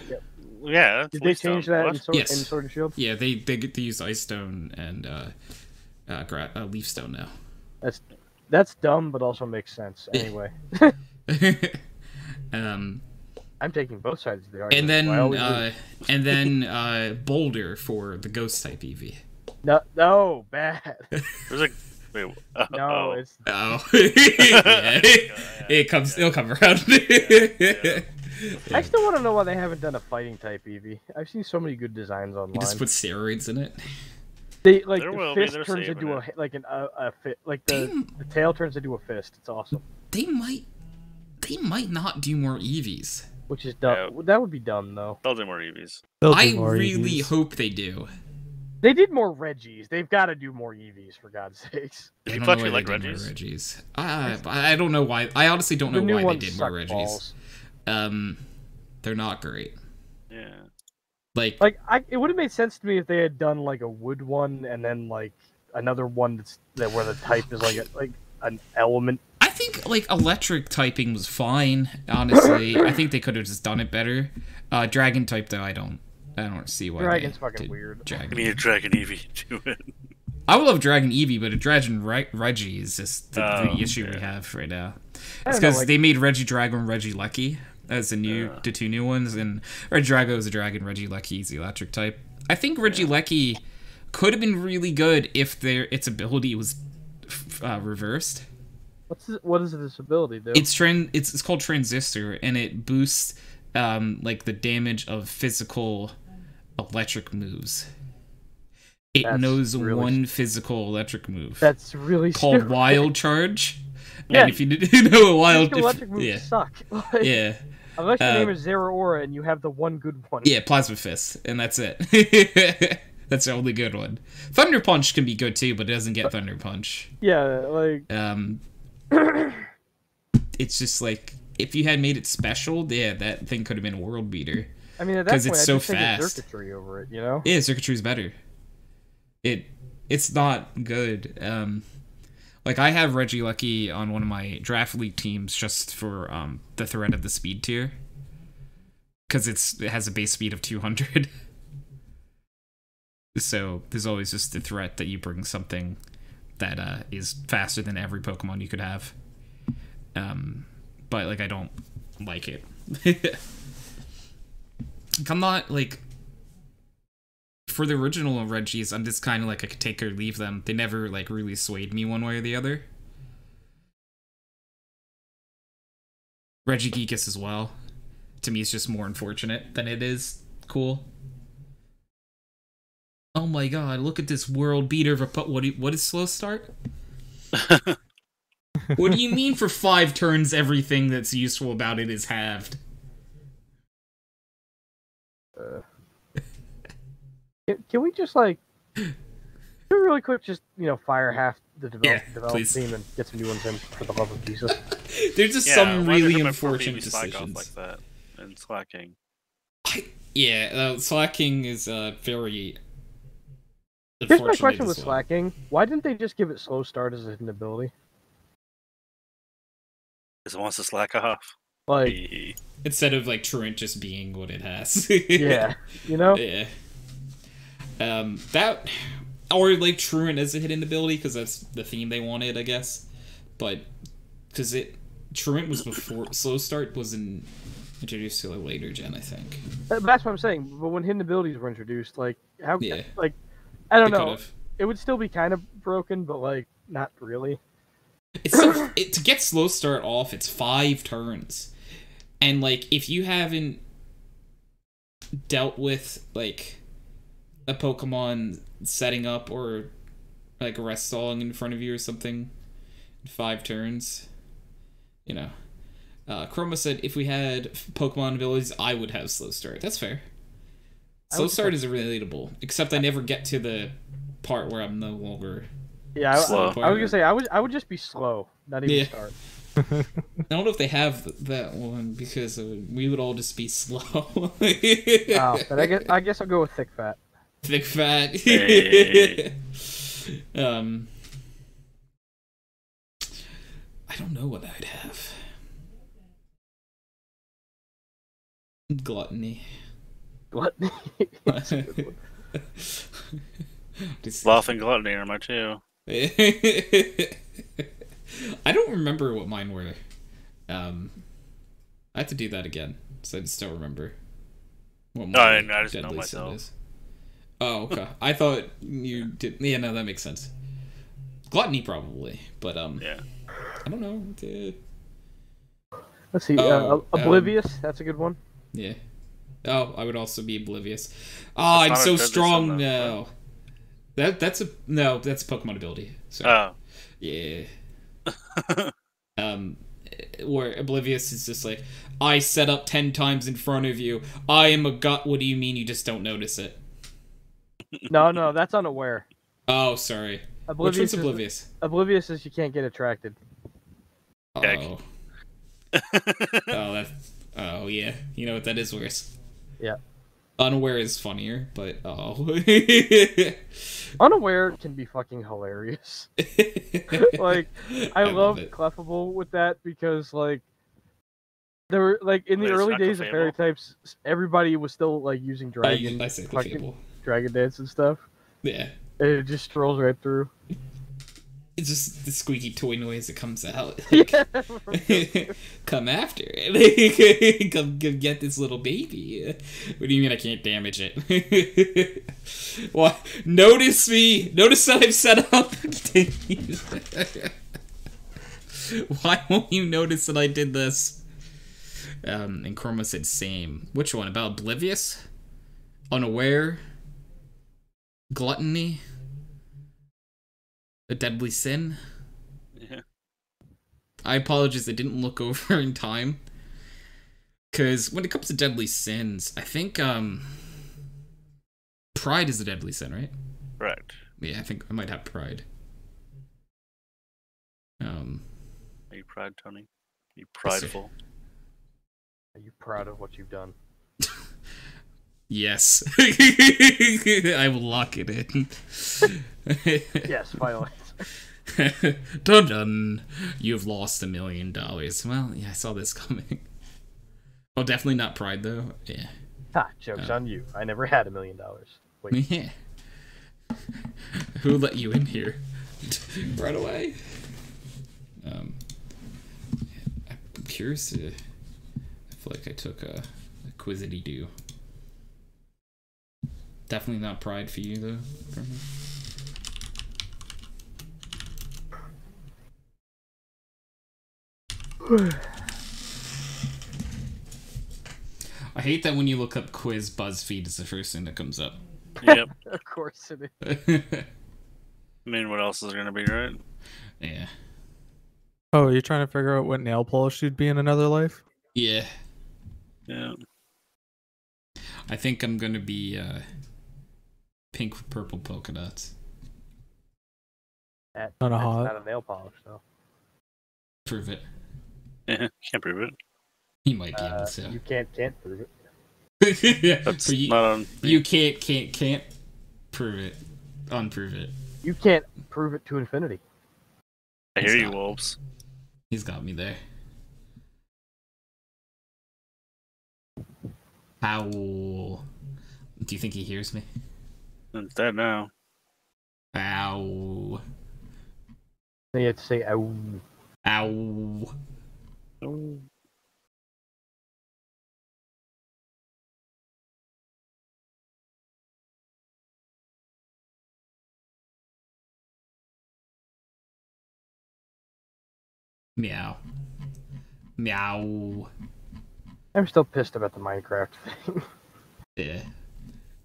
Yeah.
Did they change that in
Yes.
Sword and Shield?
Yeah, they get to use Ice Stone and Leaf Stone now.
That's dumb, but also makes sense. Anyway. I'm taking both sides of the argument.
And then Boulder for the Ghost type Eevee.
No, bad.
There's like
it's
it'll come around.
I still want to know why they haven't done a fighting type Eevee. I've seen so many good designs online.
You just put steroids in it.
The fist turns into the tail turns into a fist. It's awesome.
They might not do more Eevees.
Which is dumb. That would be dumb though.
They'll do more Eevees.
I really hope they do.
They did more Reggies. They've got to do more Eevees, for God's sakes.
I don't know why like Reggies.
I don't know why. I honestly don't know why they did more Reggies.
Balls.
They're not great.
Yeah.
It would have made sense to me if they had done like a wood one and then like another one where the type is like an element.
I think like electric typing was fine. Honestly, I think they could have just done it better. Dragon type though, I don't see why.
Dragon's fucking weird.
I need a Dragon Eevee to it.
I would love Dragon Eevee, but a Dragon Reggie is just the issue we have right now. It's because they made Regidrago and Regieleki as the 2 new ones, and Regidrago is a Dragon, Regieleki is the electric type. I think Regieleki could have been really good if its ability was reversed.
What does this ability do?
It's called Transistor, and it boosts like the damage of physical electric moves. It knows one physical electric move.
That's really
called
stupid.
Wild Charge.
Yeah.
And if you didn't know a wild
electric moves suck.
Yeah.
Unless your name is Zeraora and you have the one good one.
Yeah, Plasma Fist, and that's it. That's the only good one. Thunder Punch can be good too, but it doesn't get Thunder Punch.
Yeah, like
it's just like if you had made it special, that thing could have been a world beater.
I mean, at that point,
it's so fast.
Circuitry over it, you know?
Yeah, Circuitry's better. It's not good. Like I have Regieleki on one of my draft league teams just for the threat of the speed tier, because it has a base speed of 200. So there's always just the threat that you bring something that is faster than every Pokemon you could have. But like I don't like it. Like, I'm not like. For the original Reggies, I'm just kind of like I could take or leave them. They never like really swayed me one way or the other. Regigigas as well. To me, it's just more unfortunate than it is cool. Oh my god! Look at this world beater of a what is slow start? What do you mean for 5 turns everything that's useful about it is halved?
Can we just like really quick just fire half the development team and get some new ones in for the love of Jesus?
There's just some really unfortunate decisions
like that and slacking.
Slacking is very.
Here's my question with slacking: why didn't they just give it slow start as an ability?
Because it wants to slack off.
Like
instead of like Truant just being what it has.
Yeah, you know.
Yeah. That or like Truant as a hidden ability because that's the theme they wanted, I guess. But because Truant was before Slow Start was introduced to a later gen, I think.
That's what I'm saying. But when hidden abilities were introduced, like how,
Yeah.
like I don't
They
know,
could've.
it would still be kind of broken, but like not really.
It's so, to get Slow Start off, it's 5 turns. And like if you haven't dealt with like a Pokemon setting up or like rest stalling in front of you or something in 5 turns, you know. Chroma said if we had Pokemon abilities, I would have Slow Start. That's fair. Slow Start is relatable, except I never get to the part where I'm no longer
slow. I was gonna say I would just be slow, not even start.
I don't know if they have that one because we would all just be slow.
But I guess I'll go with thick fat.
Thick fat.
Hey.
I don't know what I'd have. Gluttony.
Gluttony.
Sloth and gluttony are my two.
I don't remember what mine were. I have to do that again, so I just don't remember.
No, I just know myself.
Is. Oh, okay. I thought you did. Yeah, no, that makes sense. Gluttony probably, but
yeah.
I don't know.
Let's see. Oblivious. That's a good one.
Yeah. Oh, I would also be oblivious. Oh, I'm so strong now. That's a Pokemon ability. So.
Oh.
Yeah. Where oblivious is just like, I set up 10 times in front of you. I am a god. What do you mean you just don't notice it?
No, that's unaware.
Oh, sorry. Which one's oblivious?
Oblivious is you can't get attracted.
Oh. Oh yeah. You know what? That is worse.
Yeah.
Unaware is funnier, but
Unaware can be fucking hilarious. Like I love Clefable with that because like there were like in the early days of fairy types, everybody was still like using dragon, dragon dance and stuff.
Yeah.
And it just strolls right through.
It's just the squeaky toy noise that comes out. Like, come after it. Come get this little baby. What do you mean I can't damage it? What? Notice me. Notice that I've set up. Why won't you notice that I did this? And Chroma said same. Which one? About Oblivious? Unaware? Gluttony? A deadly sin?
Yeah.
I apologize, I didn't look over in time. Because when it comes to deadly sins, I think, pride is a deadly sin, right?
Right.
Yeah, I think I might have pride.
Are you proud, Tony? Are you prideful?
Are you proud of what you've done?
Yes. I will lock it in.
Yes, final answer.
Dun dun. You've lost $1 million. Well, yeah, I saw this coming. Oh, definitely not pride, though. Yeah.
Ha, joke's on you. I never had $1 million. Wait.
Yeah. Who let you in here? Right away? I'm curious to... I feel like I took a Quizzity-Doo. Definitely not pride for you, though. I hate that when you look up quiz, BuzzFeed is the first thing that comes up.
Yep.
Of course it is.
I mean, what else is going to be, right?
Yeah.
Oh, you're trying to figure out what nail polish should be in another life?
Yeah.
Yeah.
I think I'm going to be pink with purple polka dots.
That's
not
a nail polish, though.
Prove it.
Yeah, can't prove it.
He might be able to.
You can't prove it.
Yeah,
That's
you,
not on.
You can't prove it. Unprove it.
You can't prove it to infinity.
I hear you, wolves.
He's got me there. Ow. Do you think he hears me?
It's dead now.
Ow.
Then you have to say ow.
Ow.
Oh.
Meow. Meow.
I'm still pissed about the Minecraft thing.
Yeah.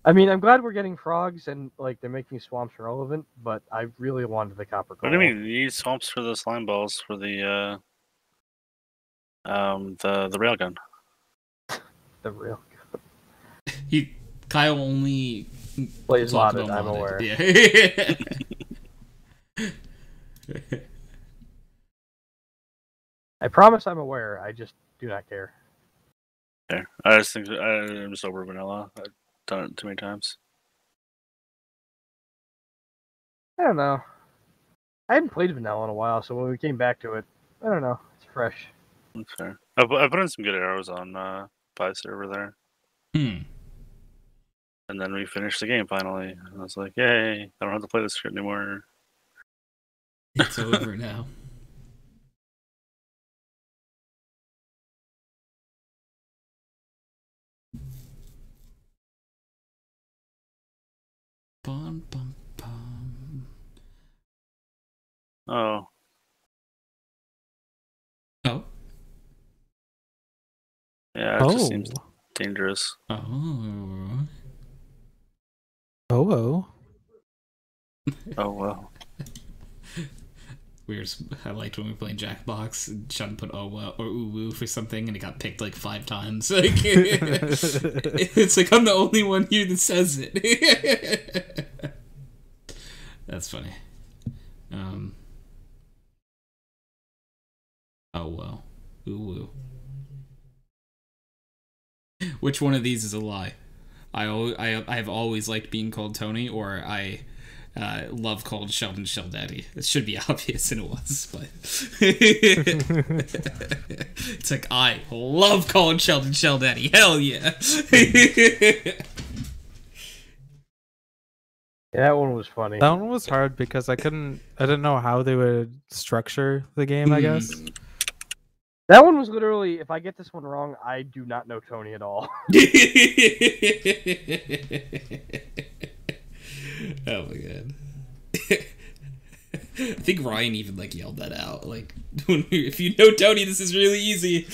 I mean, I'm glad we're getting frogs and like they're making swamps relevant, but I really wanted the copper
What
coal.
do you mean? You need swamps for the slime balls for the railgun.
The real
Kyle only
plays
talked
modded,
about
I'm
modded.
aware.
Yeah.
I promise I'm aware. I just do not care.
There. I just think I'm just over vanilla. I've done it too many times.
I don't know. I hadn't played vanilla in a while, so when we came back to it, I don't know. It's fresh.
That's fair. I put in some good arrows on Pi server there.
Hmm.
And then we finished the game finally. And I was like, yay, I don't have to play this shit anymore.
It's over now. Bum, bum, bum.
Oh.
Oh.
Yeah, it just seems dangerous.
Oh.
Oh.
Oh, well.
I liked when we were playing Jackbox and Sheldon put oh well or ooh woo for something and it got picked like 5 times. Like, it's like I'm the only one here that says it. That's funny. Oh well. Ooh woo. Which one of these is a lie? I've always liked being called Tony, or I love called Sheldon Sheldaddy. It should be obvious, and it was, but it's like I love calling Sheldon Sheldaddy. Hell yeah!
Yeah, that one was funny.
That one was hard because I didn't know how they would structure the game, I guess.
That one was literally, if I get this one wrong, I do not know Tony at all.
Oh my god. I think Ryan even like yelled that out. Like, if you know Tony, this is really easy.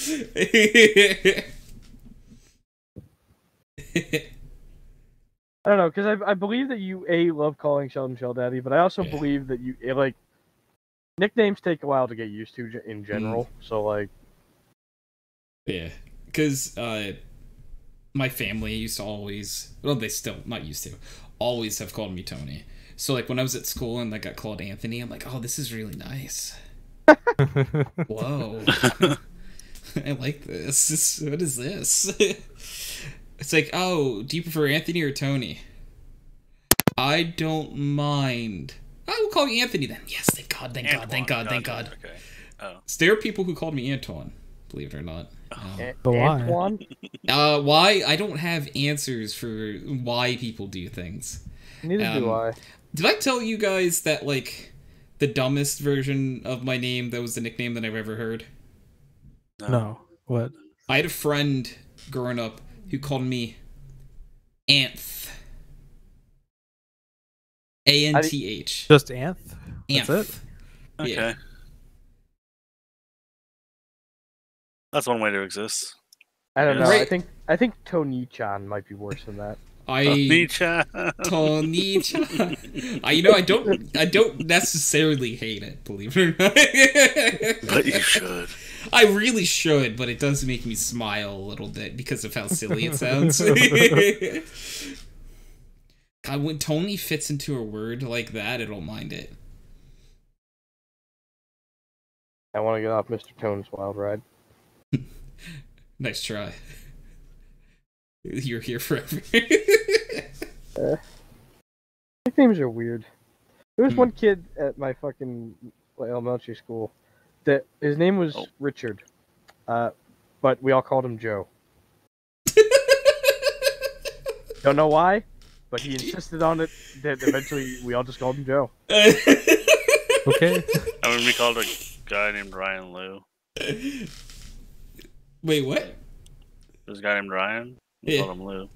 I don't know, because I believe that you love calling Sheldon Sheldaddy, but I also believe that you like nicknames take a while to get used to in general. So like,
yeah, because my family used to always, well, they still not used to, always have called me Tony. So like when I was at school and I got called Anthony, I'm like, oh, this is really nice. Whoa. I like this. What is this? It's like, oh, do you prefer Anthony or Tony? I don't mind. I will call you Anthony then. Yes, thank God, thank God, thank God, thank God.
Okay. Oh.
So there are people who called me Antoine, believe it or not.
But why?
Antoine?
Why? I don't have answers for why people do things.
Neither do I.
Did I tell you guys that, like, the dumbest version of my name, that was the nickname that I've ever heard?
No. What?
I had a friend growing up who called me Anth. A-N-T-H.
Just Anth? That's
Anth.
it?
Okay.
Yeah.
That's one way to exist.
I don't know.
Right.
I think Tony-chan might be worse than that.
Tony-chan. I don't necessarily hate it, believe it or not.
But you should.
I really should, but it does make me smile a little bit because of how silly it sounds. God, when Tony fits into a word like that, I don't mind it.
I want to get off Mr. Tone's wild ride.
Nice try. You're here forever.
Nicknames are weird. There was one kid at my fucking elementary school that his name was Richard, but we all called him Joe. Don't know why, but he insisted on it. That eventually we all just called him Joe.
Okay.
I mean, we called a guy named Ryan Lou.
Wait, what?
There's a guy named Ryan. We called him Lou.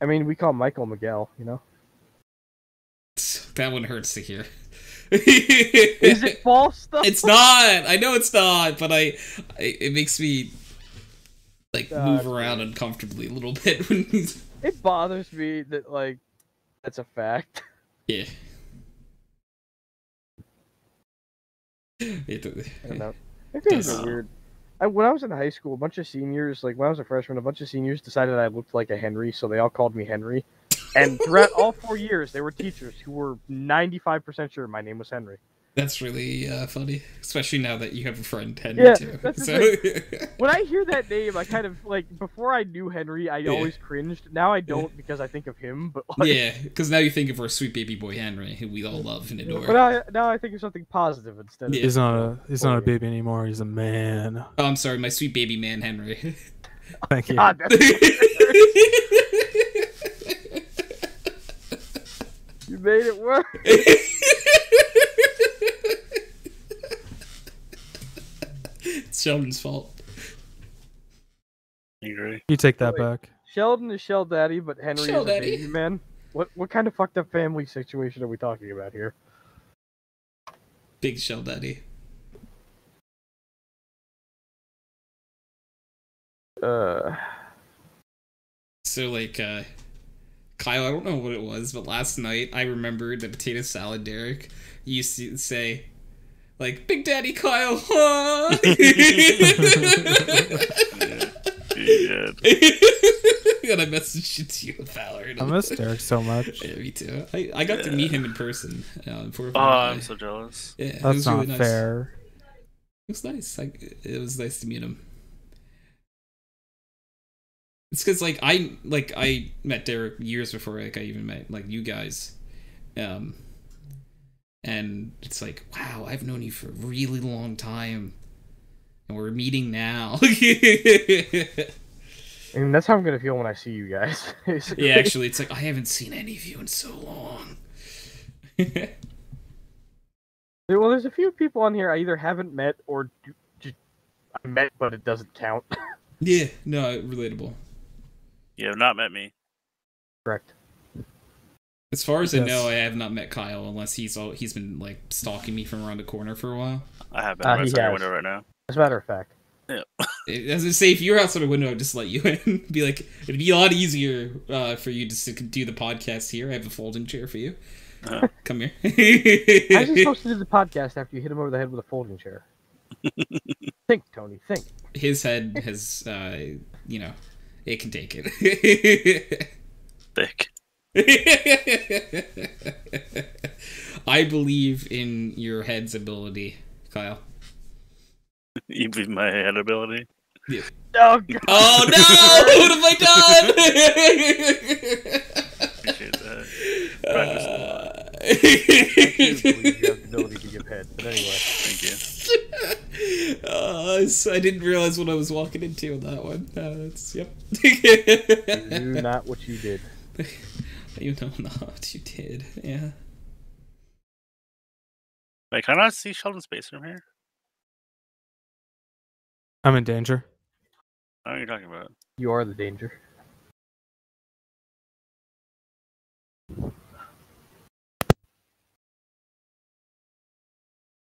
I mean, we call Michael Miguel, you know?
That one hurts to hear.
Is it false, though?
It's not! I know it's not, but it makes me, like, move around uncomfortably a little bit when he's...
It bothers me that, like, that's a fact.
Yeah.
I don't know. I think it's weird. When I was in high school, a bunch of seniors, like when I was a freshman, a bunch of seniors decided I looked like a Henry, so they all called me Henry. And throughout all 4 years, there were teachers who were 95% sure my name was Henry.
That's really funny, especially now that you have a friend Henry too.
That's
so...
When I hear that name, I kind of like before I knew Henry, I always cringed. Now I don't because I think of him. But like,
yeah, because now you think of our sweet baby boy Henry, who we all love and adore.
But now I think of something positive instead.
He's not a baby anymore. He's a man.
Oh, I'm sorry, my sweet baby man Henry.
Thank you.
God, you made it work.
It's Sheldon's fault.
You agree?
You take that back.
Sheldon is Shell Daddy, but Henry
Shell
is a
Daddy.
baby man. What kind of fucked up family situation are we talking about here?
Big Shell Daddy. So like Kyle, I don't know what it was, but last night I remembered that potato salad Derek used to say like Big Daddy Kyle, huh?
Yeah.
And I messaged it to you about her.
I miss Derek so much.
Yeah, me too. I got to meet him in person.
I'm so jealous.
Yeah, it
That's
was
not
really nice.
fair.
It was nice. It was nice to meet him. It's because like I met Derek years before like I even met like you guys, and it's like wow, I've known you for a really long time, and we're meeting now.
And that's how I'm gonna feel when I see you guys.
Yeah, actually, it's like I haven't seen any of you in so long.
Well, there's a few people on here I either haven't met or just I met, but it doesn't count.
Yeah, no, relatable.
You have not met me.
Correct.
As far as I know, I have not met Kyle unless he's been like stalking me from around the corner for a while.
I have been outside your window right now.
As a matter of fact.
Yeah.
As I say, if you're outside the window, I'd just let you in. Be like, it'd be a lot easier for you just to do the podcast here. I have a folding chair for you. Come here.
How's he supposed to do the podcast after you hit him over the head with a folding chair? Think, Tony, think.
His head has, it can take it.
Thick.
I believe in your head's ability, Kyle.
You believe my head ability?
Yeah.
Oh, God.
Oh no! What have I done?
Appreciate that. Practice a lot.
I do believe you have the ability to give head, but anyway.
Thank you.
So I didn't realize what I was walking into on that one. Yep.
You do not what you did.
You know not what you did. Yeah.
Wait, can I not see Sheldon's space from here?
I'm in danger.
What are you talking about?
You are the danger.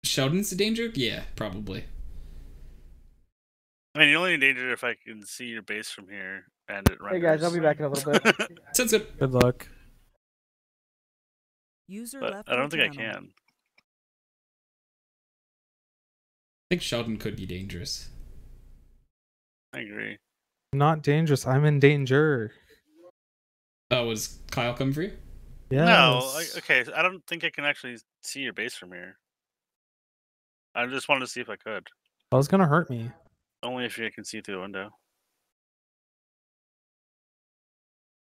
Sheldon's the danger? Yeah, probably.
I mean, you're only in danger if I can see your base from here and it renders.
Hey guys, I'll be back in a little bit.
Sounds good.
Good luck.
But I don't think I can.
I think Sheldon could be dangerous.
I agree.
Not dangerous. I'm in danger.
Oh, was Kyle coming for you?
Yeah.
No, okay. I don't think I can actually see your base from here. I just wanted to see if I could.
That was gonna hurt me.
Only if you can see through the window.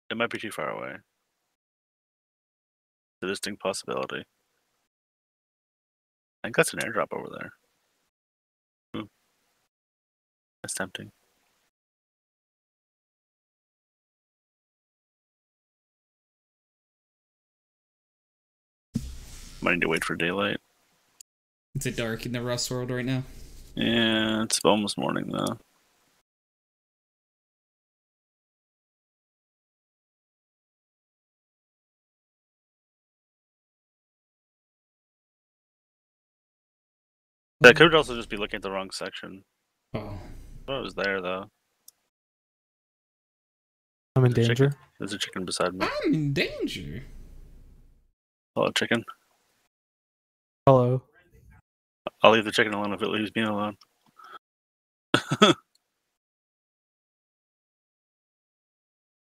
It might be too far away. It's a distinct possibility. I think that's an airdrop over there. Ooh. That's tempting. Might need to wait for daylight.
Is it dark in the Rust world right now?
Yeah, it's almost morning though. That could also just be looking at the wrong section.
Oh.
Oh, it was there though.
I'm in
There's a
danger.
chicken. There's a chicken beside me.
I'm in danger.
Hello, chicken.
Hello.
I'll leave the chicken alone if it leaves me alone.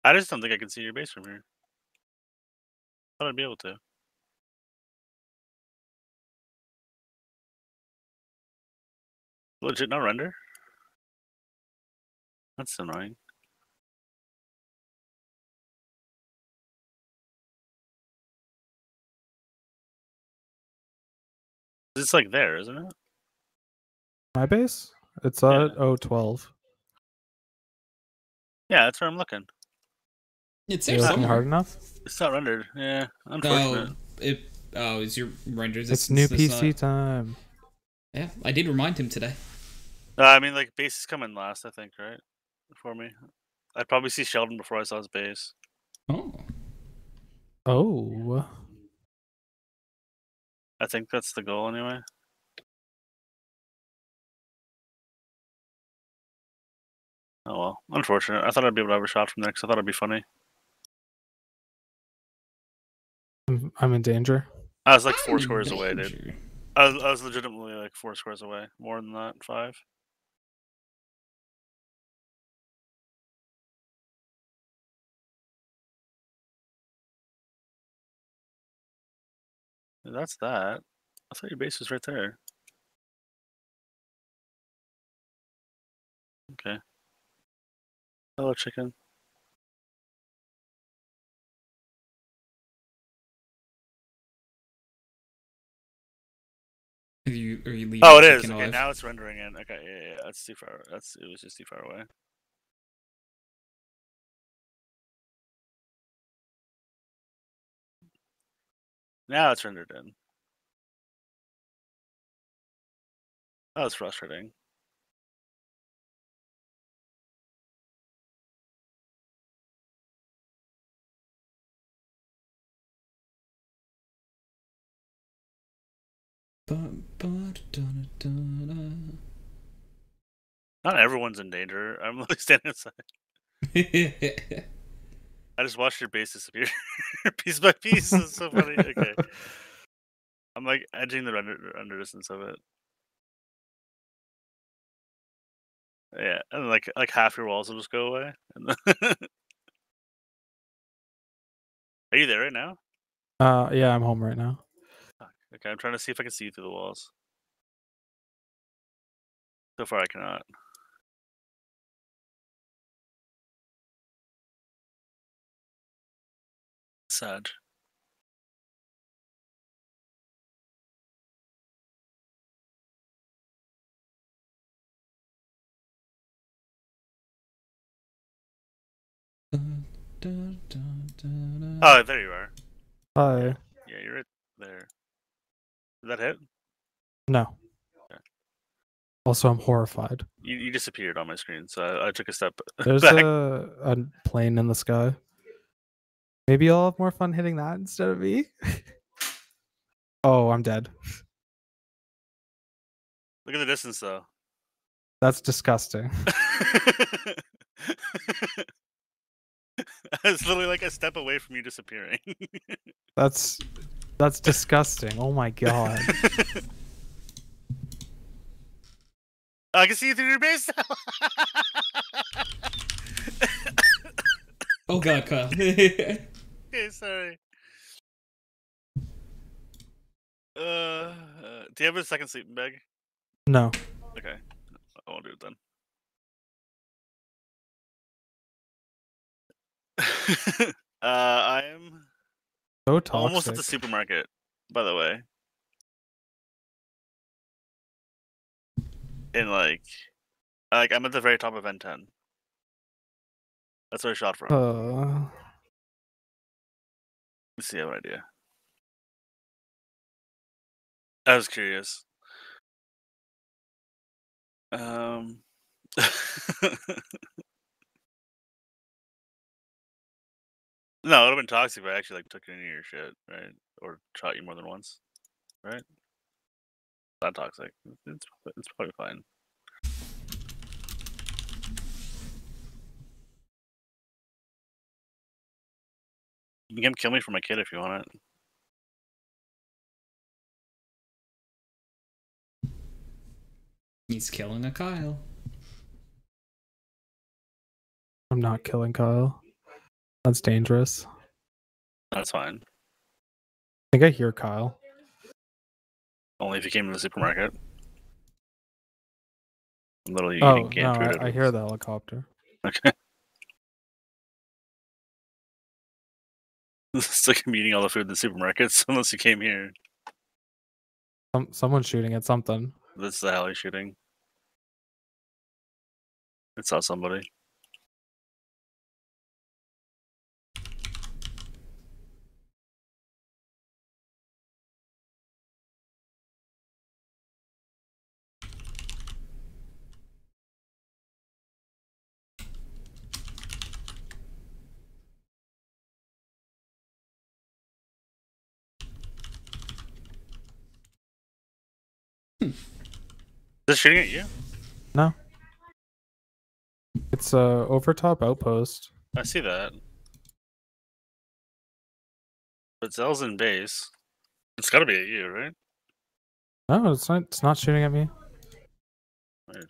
I just don't think I can see your base from here. Thought I'd be able to. Legit no render? That's annoying. It's like there, isn't it?
My base? It's
Yeah.
at 012.
Yeah, that's where I'm looking.
It's
Are
there
you looking
somewhere.
hard enough?
It's not rendered. Yeah, unfortunate.
Is your render
It's
resistance?
new PC time.
Yeah, I did remind him today.
I mean, like, base is coming last, I think, right? For me. I'd probably see Sheldon before I saw his base.
Oh.
Oh.
I think that's the goal anyway. Oh well, unfortunate. I thought I'd be able to have a shot from there because I thought it'd be funny.
I'm in danger.
I was like
I'm
4
in
squares away, dude.
danger.
I was legitimately like 4 squares away. More than that, 5. That's that. I thought your base was right there. Okay. Hello, chicken.
Are you leaving?
Oh, it
the
is.
chicken
Okay,
alive?
now it's rendering in. Okay, yeah. That's too far. It was just too far away. Now it's rendered in. That was frustrating. Not everyone's in danger. I'm literally standing inside. I just watched your base disappear piece by piece. It's so funny. Okay. I'm like edging the render distance of it. Yeah, and like half your walls will just go away. And Are you there right now?
Yeah, I'm home right now.
Okay, I'm trying to see if I can see you through the walls. So far, I cannot. Sad. Oh, there you are.
Hi.
Yeah, you're right there. Did that hit?
No.
Okay.
Also, I'm horrified.
You disappeared on my screen, so I took a step
There's
back.
a plane in the sky. Maybe you'll have more fun hitting that instead of me. Oh, I'm dead.
Look at the distance, though.
That's disgusting.
It's literally like a step away from you disappearing.
That's disgusting. Oh my god.
I can see you through your base now.
Oh god, Kyle.
Okay, sorry. Do you have a second sleeping bag?
No.
Okay, I won't do it then. I am
So toxic.
almost at the supermarket, by the way. In like I'm at the very top of N10. That's where I shot from. Let's see, I have an idea. I was curious. No, it would have been toxic if I actually like took any of your shit, right? Or shot you more than once, right? Not toxic. It's probably fine. You can come kill me for my kid if you want it.
He's killing a Kyle.
I'm not killing Kyle. That's dangerous.
That's fine.
I think I hear Kyle.
Only if you came to the supermarket. I'm literally
Oh,
eating canned
no,
food.
I hear the helicopter.
Okay. It's like I'm eating all the food in the supermarkets unless you came here.
Someone's shooting at something.
This is the heli shooting. It saw somebody. Is it shooting at you?
No. It's a overtop outpost.
I see that. But Zell's in base. It's gotta be at you, right?
No, it's not. It's not shooting at me.
Weird.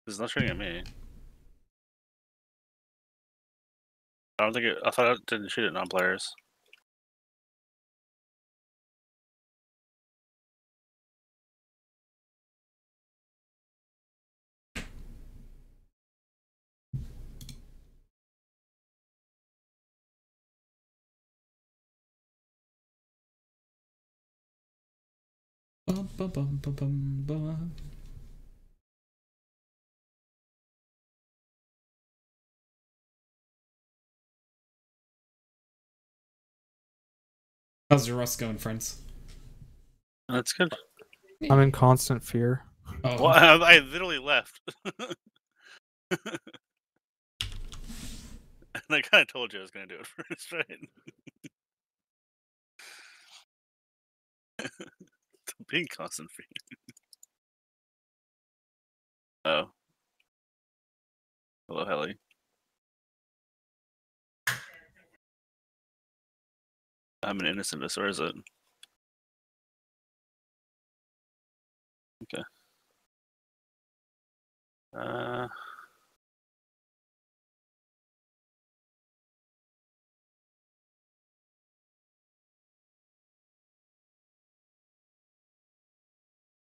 It's not shooting at me. I don't think it. I thought it didn't shoot at non-players.
Bum, bum, bum, bum, bum, bum. How's your rust going, friends?
That's good.
I'm in constant fear.
Oh,
Well, I literally left. And I kind of told you I was going to do it first, right? Being constant fear. Oh. Hello, Helly. I'm an innocent, or is it? Okay.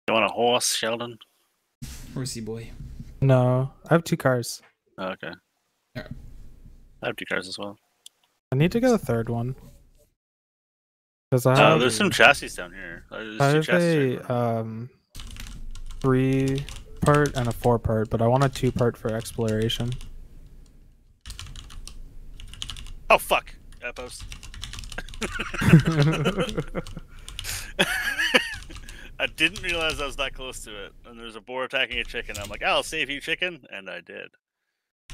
You want a horse, Sheldon?
horsey boy.
No, I have 2 cars.
Oh, okay.
Alright.
I have 2 cars as well.
I need to get a 3rd one. Because I have,
There's some chassis down here.
I
There's 2
have
chassis.
a 3-part and a 4-part, but I want a 2-part for exploration.
Oh, fuck! Outpost. I didn't realize I was that close to it. And there's a boar attacking a chicken. I'm like, I'll save you, chicken. And I did.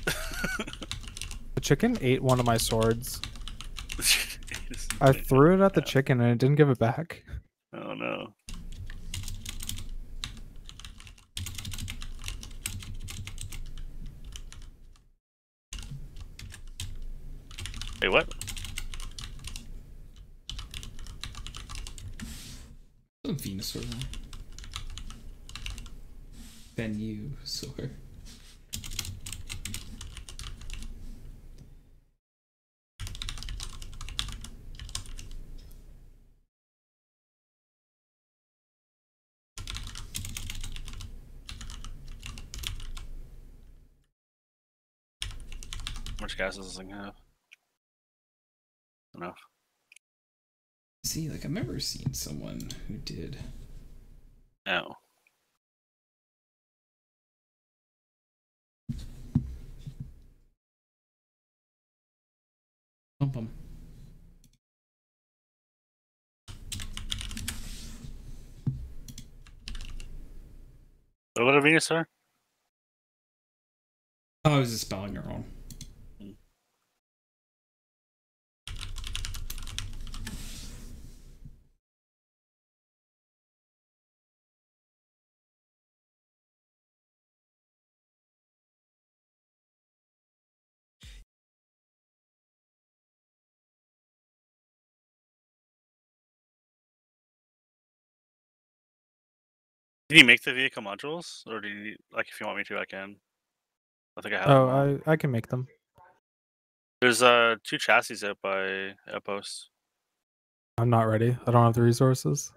The chicken ate one of my swords. I threw it at the chicken and it didn't give it back.
Oh no. Wait, what?
Some Venusaur. Venusaur.
How much gas does this thing have? Enough.
See, like, I remember seeing someone who did.
No. What about a Venusaur?
Oh, I was just spelling it wrong.
Did you make the vehicle modules, or do you like? If you want me to, I can. I think I have them all.
Oh, I can make them.
There's 2 chassis out by Outpost.
I'm not ready. I don't have the resources.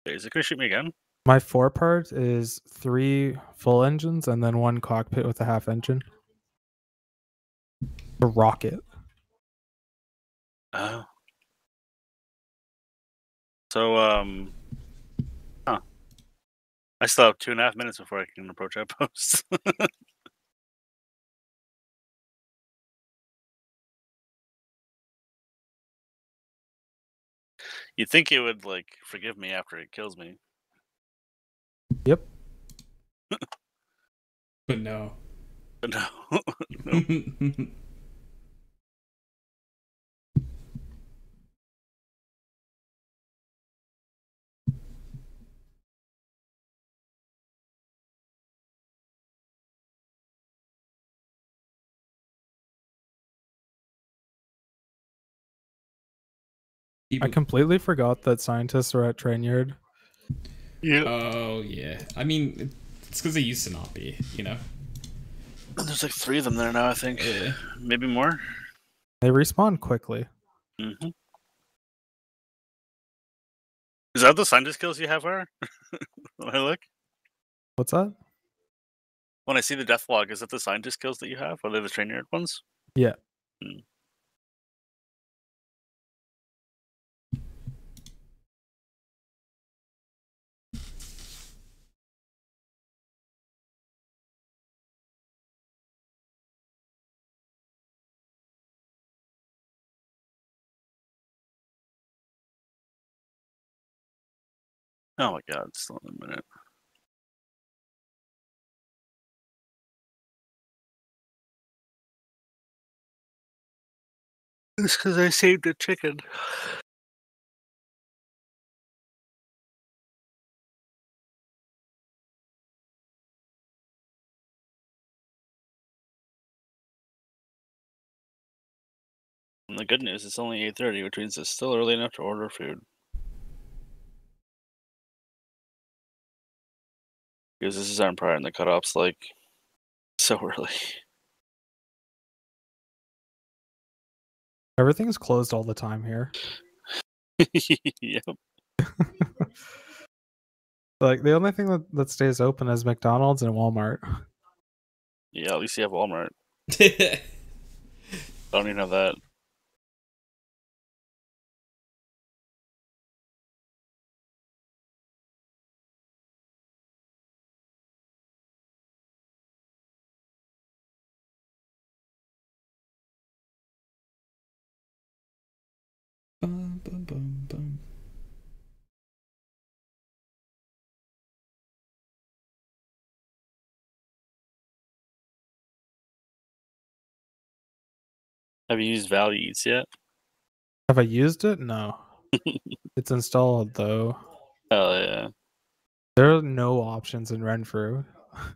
Is it gonna shoot me again?
My 4-part is 3 full engines and then 1 cockpit with a half engine. A rocket.
Oh. So huh. I still have 2.5 minutes before I can approach Outpost. You'd think it would like forgive me after it kills me.
Yep.
But no.
But no. Nope.
I completely forgot that scientists are at Train Yard.
Yeah.
Oh, yeah. I mean, it's because they used to not be, you know?
There's like 3 of them there now, I think.
Yeah.
Maybe more.
They respawn quickly.
Mm-hmm. Is that the scientist kills you have, are? When I look?
What's that?
When I see the death log, is that the scientist kills that you have? Are they the train yard ones?
Yeah.
Hmm. Oh my god, it's still in a minute. It's because I saved a chicken. And the good news, it's only 8:30, which means it's still early enough to order food. Because this is Empire and the cutoff's like so early.
Everything's closed all the time here.
Yep.
Like, the only thing that stays open is McDonald's and Walmart.
Yeah, at least you have Walmart. I don't even have that.
Bum, bum, bum, bum.
Have you used Value Eats yet?
Have I used it? No. It's installed, though.
Hell yeah.
There are no options in Renfrew.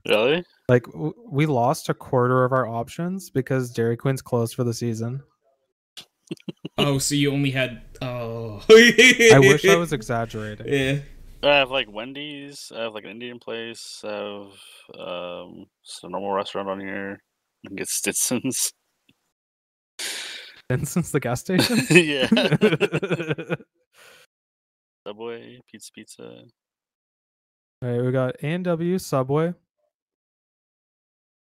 Really?
Like, we lost a quarter of our options because Dairy Queen's closed for the season.
Oh, so you only had... Oh.
I wish I was exaggerating.
Yeah.
I have like Wendy's, I have like an Indian place, I have just a normal restaurant on here. I can get Stitson's.
And since the gas station?
Yeah. Subway, Pizza.
All right, we got A&W, Subway.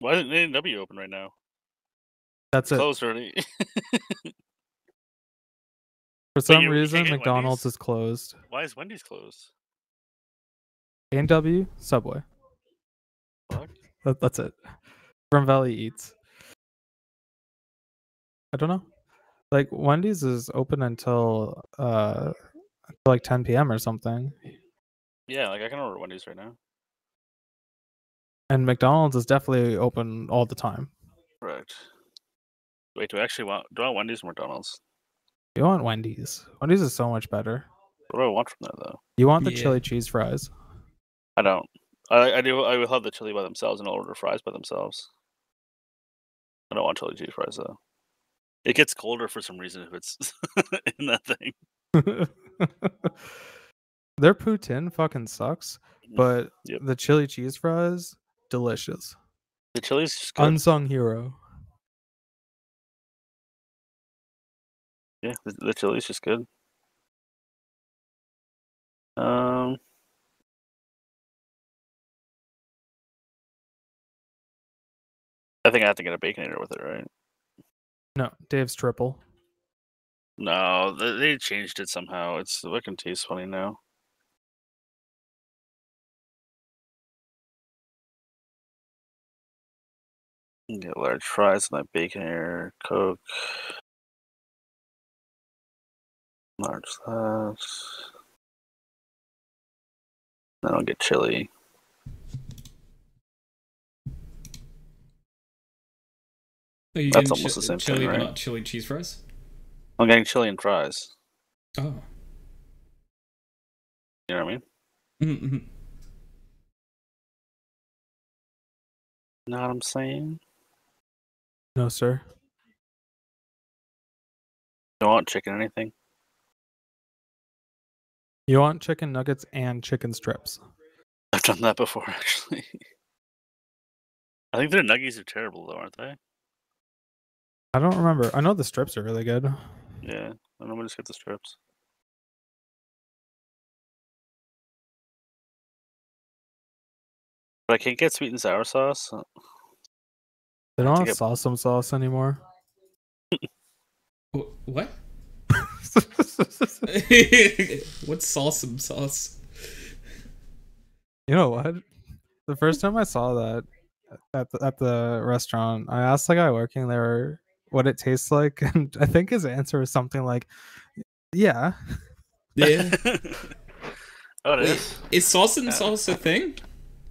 Why isn't A&W open right now?
That's
It's
it.
closed already.
For some
you
reason,
can't get
McDonald's
Wendy's?
is closed.
Why is Wendy's closed?
A&W, Subway.
Fuck.
That's it. From Valley Eats. I don't know. Like Wendy's is open until like 10 p.m. or something,
Yeah, like I can order Wendy's right now.
and McDonald's is definitely open all the time.
Correct. Wait, do I want Wendy's or McDonald's?
You want Wendy's? Wendy's is so much better.
What do I want from that though?
You want the
Yeah.
chili cheese fries?
I don't. I do. I will have the chili by themselves, and I'll order fries by themselves. I don't want chili cheese fries though. It gets colder for some reason if it's in that thing.
Their poutine fucking sucks, but
Yep.
the chili cheese fries, delicious.
The chili's just good.
Unsung hero.
Yeah, the chili's just good. I think I have to get a Baconator with it, right?
No, Dave's triple.
No, they changed it somehow. It can taste funny now. You can get large fries and that Baconator, Coke. Large sauce. Then I'll get chili.
Are you
That's
getting
almost the same
chili,
thing,
but
right?
not chili cheese fries?
I'm getting chili and fries.
Oh.
You know what I mean?
Mm-hmm.
Know what I'm saying?
No, sir.
Don't want chicken or anything?
You want chicken nuggets and chicken strips.
I've done that before, actually. I think their nuggies are terrible, though, aren't they?
I don't remember. I know the strips are really good.
Yeah, I normally just get the strips. But I can't get sweet and sour sauce.
They
I
don't
have
have
to
Sawsum sauce anymore.
What? What's Sawsum sauce?
You know what? The first time I saw that at the restaurant, I asked the guy working there what it tastes like, and I think his answer was something like, "Yeah."
Yeah.
Oh, it
Wait,
is?
is Sawsum
Yeah.
sauce a thing?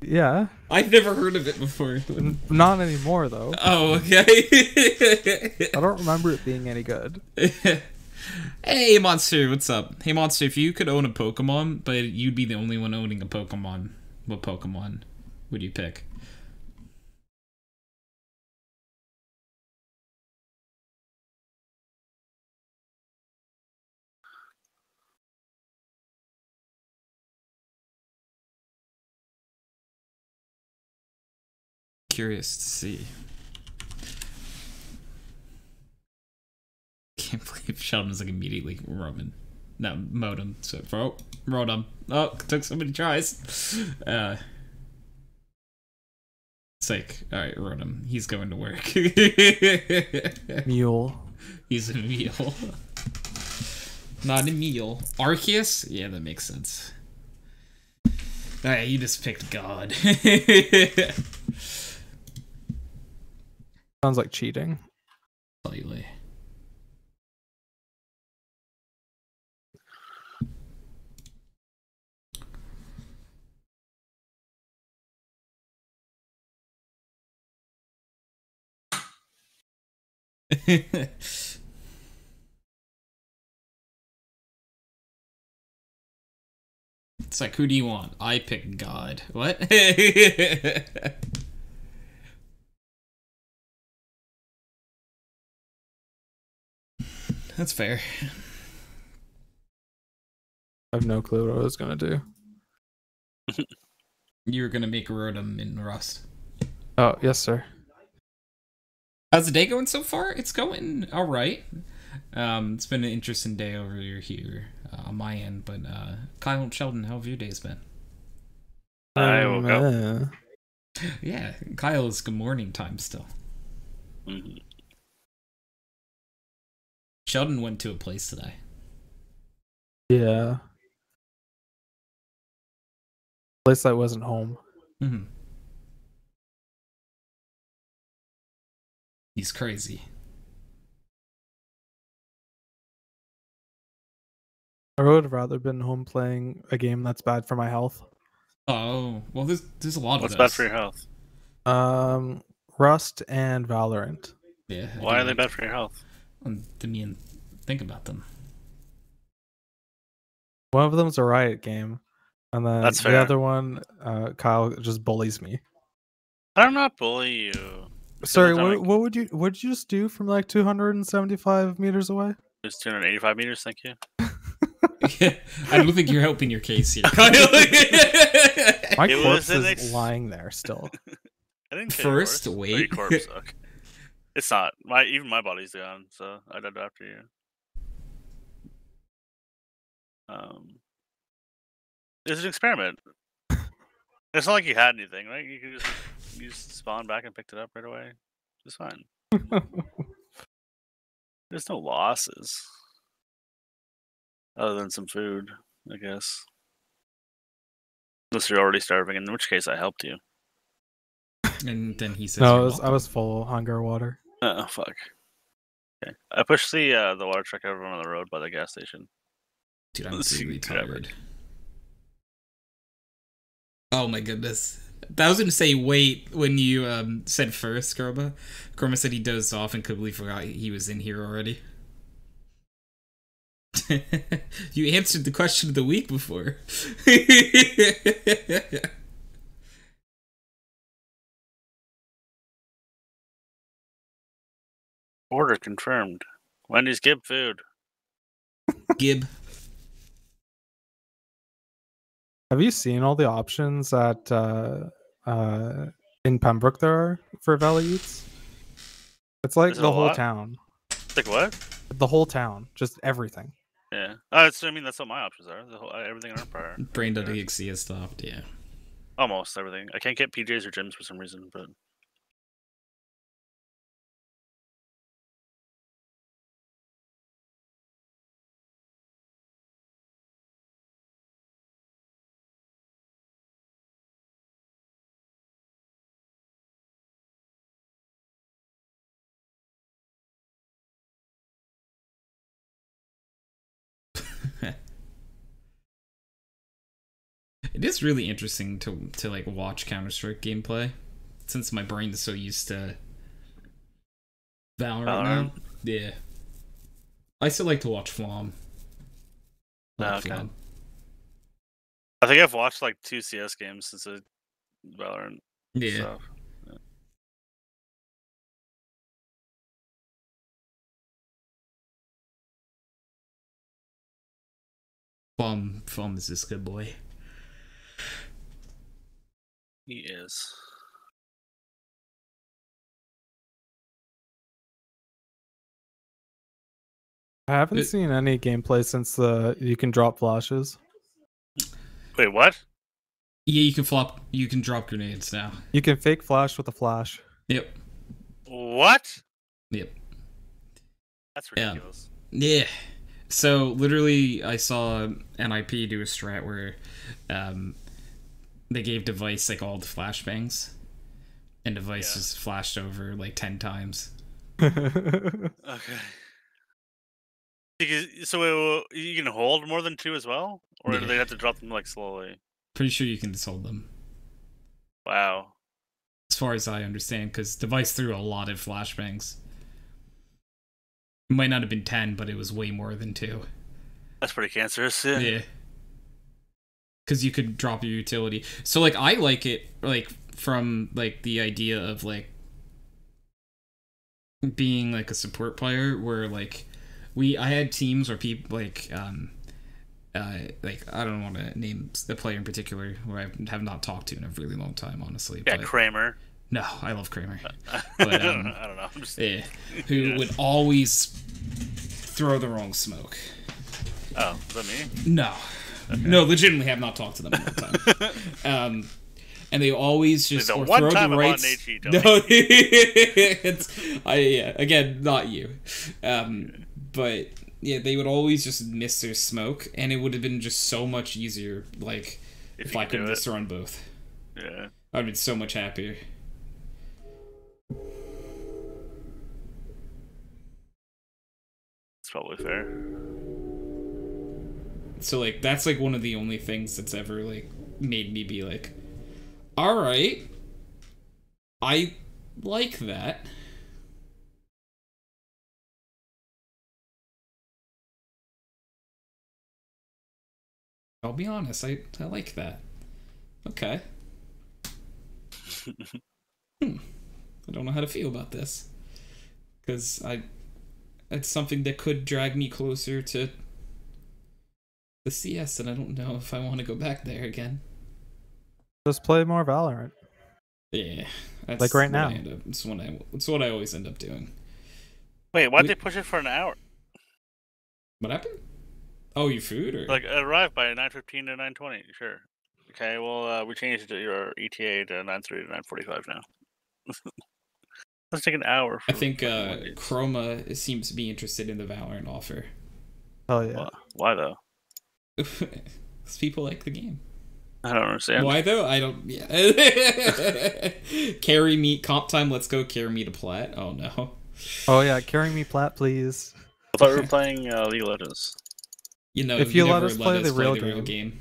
Yeah.
I've never heard of it before.
Not anymore though.
Oh, okay.
I don't remember it being any good.
Hey, Monster, what's up? Hey, Monster, if you could own a Pokemon, but you'd be the only one owning a Pokemon, what Pokemon would you pick? Curious to see. Can't believe Sheldon's like immediately Roman. No, modem. So, Rotom. Oh, took so many tries. It's like, alright, Rotom. He's going to work.
Mule.
He's a mule. Not a mule. Arceus? Yeah, that makes sense. Alright, you just picked God.
Sounds like cheating.
Slightly. It's like, who do you want? I pick God. What? That's fair.
I have no clue what I was gonna do.
You were gonna make Rotom in Rust.
Oh, yes, sir.
How's the day going so far? It's going alright. It's been an interesting day over here on my end, but Kyle and Sheldon, how have your days been?
I woke up.
Yeah, Kyle is good morning time still.
Mm-hmm.
Sheldon went to a place today.
Yeah. Place that wasn't home.
Mm-hmm. He's crazy.
I would have rather been home playing a game that's bad for my health.
Oh, well, there's a lot
What's
of
bad
those.
for your health?
Rust and Valorant.
Yeah. I
Why
do
are they
like-
bad for your health?
Didn't even think about them.
One of them's a Riot game, and then
That's
the
fair.
other one, Kyle just bullies me.
I'm not bully you. Because
Sorry,
the time
what would you just do from like 275 meters away?
It's 285 meters, thank you.
I don't think you're helping your case here, Kyle.
My
It
corpse
was an
is lying there still.
I didn't kill
First,
yours.
wait.
Oh, your corpse, okay. It's not. Even my body's gone, so I died after you. It's an experiment. It's not like you had anything, right? You just spawned back and picked it up right away. It's fine. There's no losses. Other than some food, I guess. Unless you're already starving, in which case I helped you.
And then he says,
No,
"You're
I
welcome."
was full hunger water.
Oh, fuck. Okay. I pushed the water truck over on the road by the gas station.
Dude, I'm
Let's see
really
whatever.
tired. Oh my goodness. I was gonna say wait when you said first, Karma. Karma said he dozed off and completely forgot he was in here already. You answered the question of the week before.
Order confirmed. Wendy's Gib food.
Gib.
Have you seen all the options that in Pembroke there are for Valley Eats? It's like
Is it
the
a
whole
lot?
town.
It's like what?
The whole town. Just everything.
Yeah. That's what my options are. The whole, everything in Empire.
Brain.exe has stopped, yeah.
Almost everything. I can't get PJs or gyms for some reason, but
It is really interesting to like watch Counter-Strike gameplay, since my brain is so used to Valorant now. Yeah. I still like to watch Flom.
okay. I think I've watched like 2 CS games since the Valorant
Yeah.
stuff.
Flom is this good boy.
He is.
I haven't
It-
seen any gameplay since you can drop flashes.
Wait, what?
Yeah, you can drop grenades now.
You can fake flash with a flash.
Yep.
What?
Yep.
That's
Yeah.
ridiculous.
Yeah. So literally, I saw NIP do a strat where they gave Device like all the flashbangs, and Device
Yeah.
just flashed over like 10 times.
Okay. So you can hold more than 2 as well? Or do
Yeah.
they have to drop them like slowly?
Pretty sure you can just hold them,
Wow.
as far as I understand, because Device threw a lot of flashbangs. It might not have been 10, but it was way more than 2.
That's pretty cancerous.
Yeah. Because you could drop your utility. So, like, I like it, like, from, like, the idea of, like, being, like, a support player, where, like, I had teams where people, like, I don't want to name the player in particular, who I have not talked to in a really long time, honestly.
Yeah,
but,
Kramer.
no, I love Kramer.
I
But,
don't know. I'm just...
yeah, who would always throw the wrong smoke.
Oh, is that me?
No. Okay. No, legitimately have not talked to them in a long time. And they always just
The
or
one
throw
time
the
I
right.
bought an HE,
No, again, not you. But yeah, they would always just miss their smoke, and it would have been just so much easier, like if I could have just thrown both.
Yeah,
I'd been so much happier.
it's probably fair.
So like that's like one of the only things that's ever like made me be like, all right, I like that. I'll be honest, I like that. Okay. I don't know how to feel about this. Because it's something that could drag me closer to the CS, and I don't know if I want to go back there again.
Just play more Valorant.
Yeah. That's
Like right
what
now.
It's what I always end up doing.
Wait, why'd they push it for an hour?
What happened? Oh, your food? Or
Like, it arrived by 9:15 to 9:20, sure. Okay, well, we changed your ETA to 9:30 to 9:45 now. Let's take an hour.
I think Chroma seems to be interested in the Valorant offer.
Hell yeah.
Why though?
Because people like the game.
I don't understand.
Why though? I don't. Yeah. Carry me comp time. Let's go. Carry me to plat. Oh no.
Oh yeah, carry me plat, please.
I thought we were playing League of Legends.
You know,
If you let
never
us play the real
game.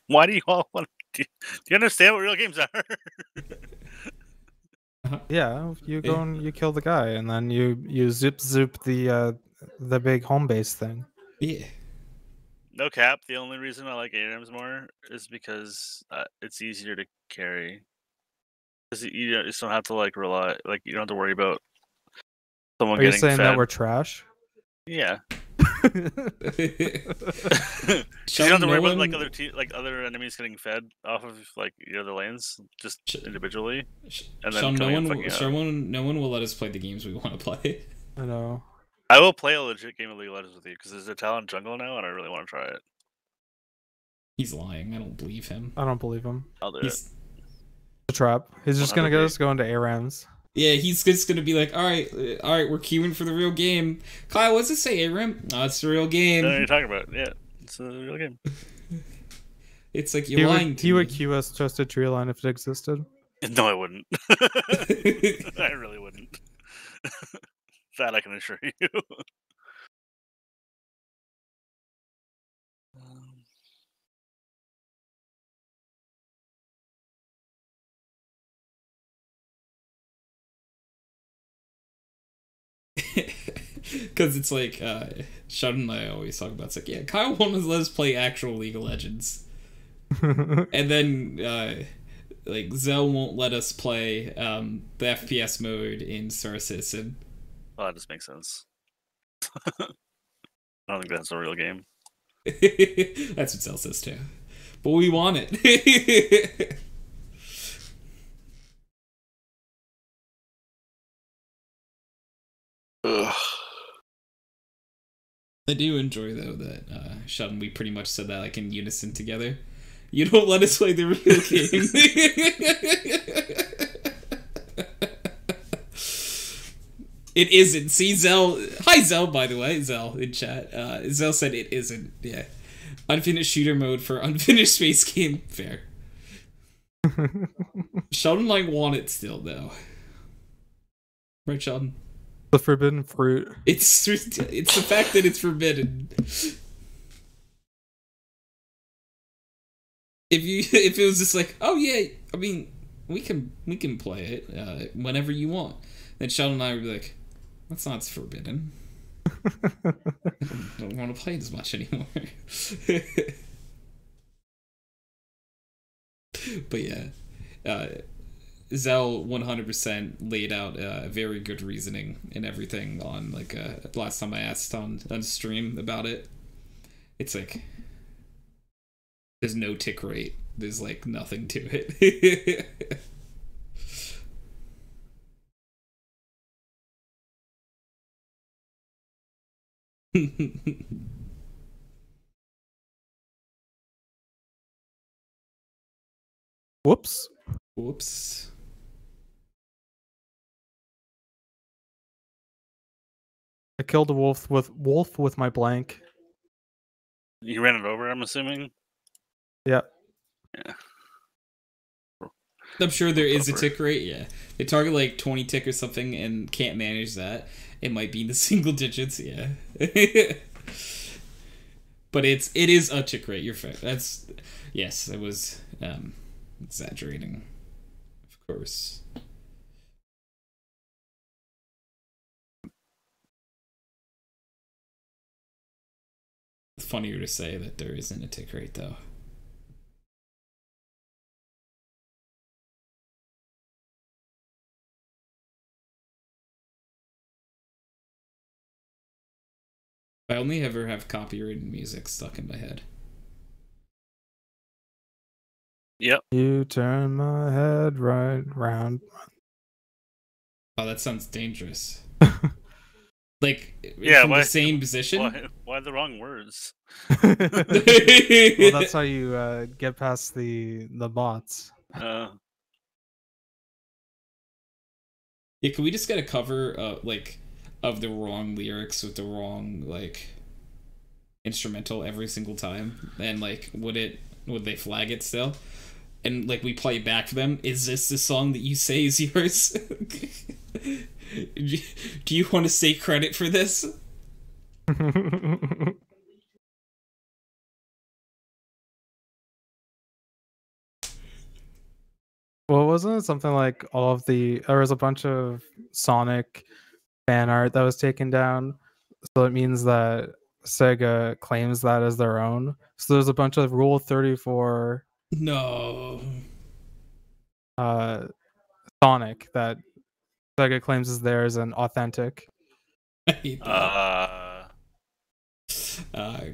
Why do you all want to? Do you understand what real games are?
Yeah, you go and you kill the guy, and then you zip the big home base thing.
Yeah.
No cap. The only reason I like ARAMs more is because it's easier to carry. Because you just don't have to like rely, like you don't have to worry about someone
Are you
getting
saying
fed.
that we're trash?
Yeah. You don't have to worry about like other enemies getting fed off of like the other lanes just individually, and then
no one will let us play the games we want to play.
I know.
I will play a legit game of League of Legends with you because there's a talent jungle now, and I really want to try it.
He's lying. I don't believe him.
I don't believe him.
I'll do
He's
it.
The trap. He's just gonna get us going to ARAMs.
Yeah, he's just gonna be like, all right, we're queuing for the real game. Kyle, what's it say, ARAM? Oh, it's the real game.
I know what you're talking about. Yeah, it's a real game.
It's like you're lying to me.
He would queue us Trusted Tree Line if it existed.
No, I wouldn't. I really wouldn't. That I can assure you.
Because it's like, Sheldon and I always talk about, it's like, yeah, Kyle won't let us play actual League of Legends. And then, like, Zell won't let us play the FPS mode in Star Citizen.
Well, that just makes sense. I don't think that's a real game.
That's what Zell says too. But we want it.
Ugh.
I do enjoy though that Sheldon, we pretty much said that like in unison together. You don't let us play the real game. It isn't. See, Zell. Hi, Zell. By the way, Zell in chat. Zell said it isn't. Yeah, unfinished shooter mode for unfinished space game. Fair. Sheldon might want it still though. Right, Sheldon?
The forbidden fruit.
It's the fact that it's forbidden. If it was just like, oh yeah, I mean, we can play it whenever you want, then Sheldon and I would be like, that's not forbidden. I don't want to play it as much anymore. But yeah, Zell 100% laid out very good reasoning and everything on like last time I asked on stream about it. It's like there's no tick rate. There's like nothing to it.
Whoops.
Whoops.
I killed a wolf with my blank.
You ran it over, I'm assuming?
Yeah.
Yeah.
I'm sure there is a tick rate, yeah. They target like 20 tick or something and can't manage that. It might be in the single digits, yeah. But it is a chick rate. You're fair. That's yes. I was exaggerating, of course. It's funnier to say that there isn't a tick rate though. I only ever have copyrighted music stuck in my head.
Yep.
You turn my head right round.
Oh, that sounds dangerous. Like,
Yeah,
from
why,
the same position?
why the wrong words?
Well, that's how you get past the bots.
Yeah, can we just get a cover, like, of the wrong lyrics with the wrong, like, instrumental every single time? And, like, would they flag it still? And, like, we play back for them. Is this the song that you say is yours? Do you want to say credit for this?
Well, wasn't it something like there was a bunch of Sonic fan art that was taken down, so it means that Sega claims that as their own. So there's a bunch of Rule 34
No.
Sonic that Sega claims is theirs and authentic.
I hate that.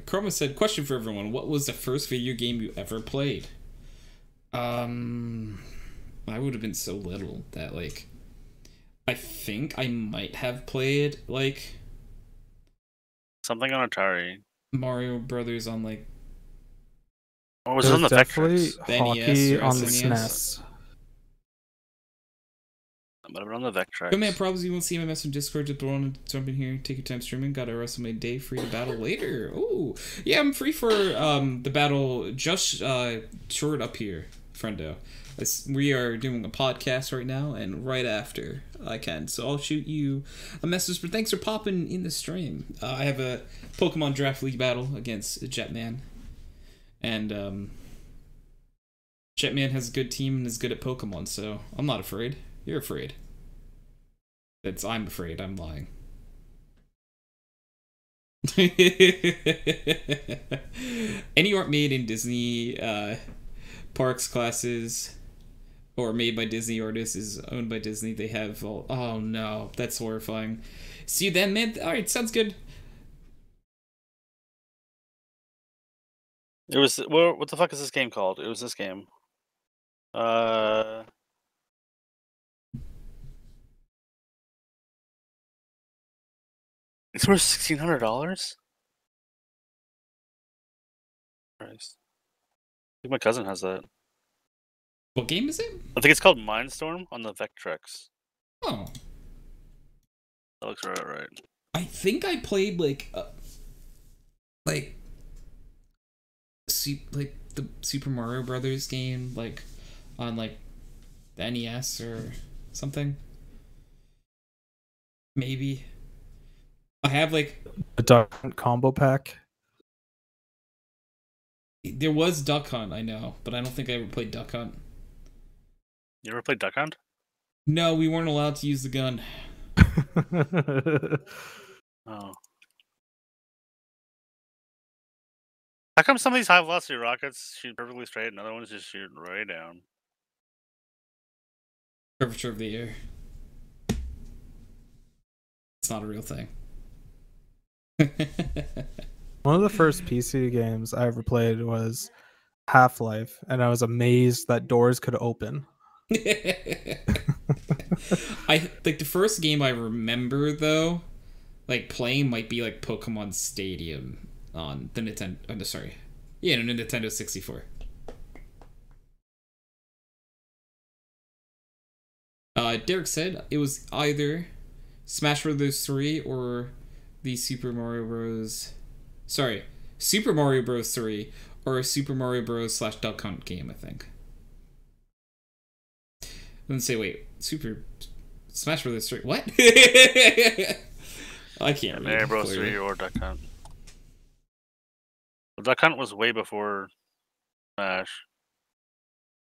Chroma said, question for everyone. What was the first video game you ever played? I would have been so little that, like, I think I might have played, like,
something on Atari.
Mario Brothers on, like,
or was it on the
definitely
Vectrex?
Hockey
or
on the
SNES.
SNES.
That might have been on the Vectrex.
Good man, probably you won't see my message on Discord. Just want to jump in here, take your time streaming. Got a rest of my day, free to battle later. Oh, yeah, I'm free for the battle just short up here, friendo. We are doing a podcast right now, and right after I can, so I'll shoot you a message. But thanks for popping in the stream. I have a Pokemon Draft League battle against Jetman, and Jetman has a good team and is good at Pokemon, so I'm not afraid. You're afraid. I'm afraid. I'm lying. Any art made in Disney parks, classes, or made by Disney artists is owned by Disney. They have all... Oh no, that's horrifying. See you then, man. Alright, sounds good.
It was... Well, what the fuck is this game called? It was this game. It's worth $1,600? Christ. I think my cousin has that.
What game is it?
I think it's called Mindstorm on the Vectrex.
Oh.
That looks right.
I think I played, like the Super Mario Brothers game, like, on, like, the NES or something. Maybe. I have, like...
A Duck Hunt combo pack.
There was Duck Hunt, I know, but I don't think I ever played Duck Hunt.
You ever played Duck Hunt?
No, we weren't allowed to use the gun.
Oh. How come some of these high velocity rockets shoot perfectly straight and other ones just shoot right down?
Curvature of the air. It's not a real thing.
One of the first PC games I ever played was Half-Life, and I was amazed that doors could open.
I like the first game I remember though, like playing might be like Pokemon Stadium on the Nintendo. Oh, no, sorry, yeah, no, Nintendo 64. Derek said it was either Smash Bros. 3 or the Super Mario Bros. Super Mario Bros. 3 or a Super Mario Bros. / Duck Hunt game, I think. Let's say, wait, Smash Bros. 3. What? I can't read.
Mario Bros. 3 or Duck Hunt. But Duck Hunt was way before Smash.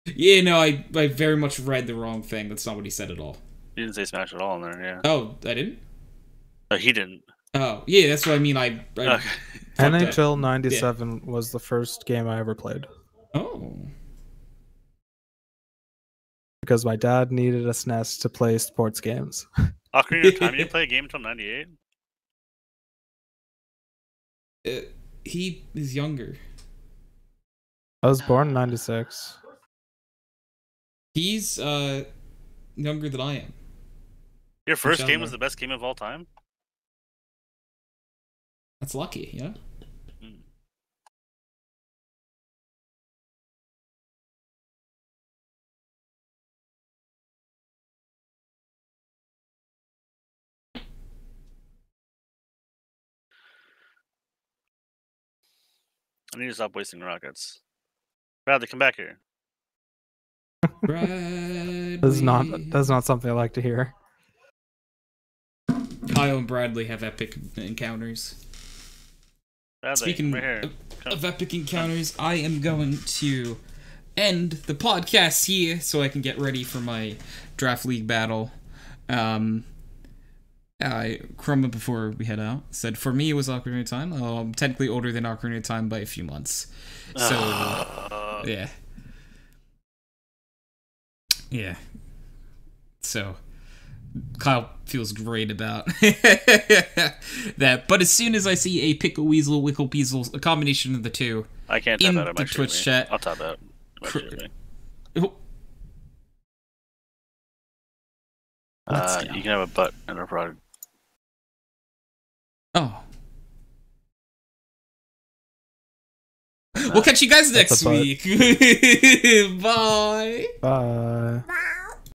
Yeah, no, I very much read the wrong thing. That's not what he said at all.
He didn't say Smash at all in there, yeah.
Oh, I didn't?
He didn't.
Oh, yeah, that's what I mean. I
Okay.
NHL 97 was the first game I ever played.
Oh.
Because my dad needed a SNES to play sports games.
Ocarina of Time, you didn't play a game until 98?
He is younger.
I was born in 96.
He's younger than I am.
Your first game
Sheldon.
was the best game of all time?
That's lucky, yeah?
Hmm. I need to stop wasting rockets. Bradley, come back here.
Bradley.
That's not something I like to hear.
Kyle and Bradley have epic encounters.
Bradley,
Speaking
right here.
of epic encounters, I am going to end the podcast here so I can get ready for my draft league battle. Chroma, before we head out, said, for me it was Ocarina of Time. I'm technically older than Ocarina of Time by a few months. So, yeah. Yeah. So, Kyle feels great about that. But as soon as I see a Pickle Weasel, Wickle Peasel, a combination of the two,
I can't tap
in
out. It
the
might shoot
Twitch
me.
chat.
I'll tap out. It might shoot me. You can have a butt and a prod.
Oh. We'll catch you guys next
a butt.
week. Bye.
Bye.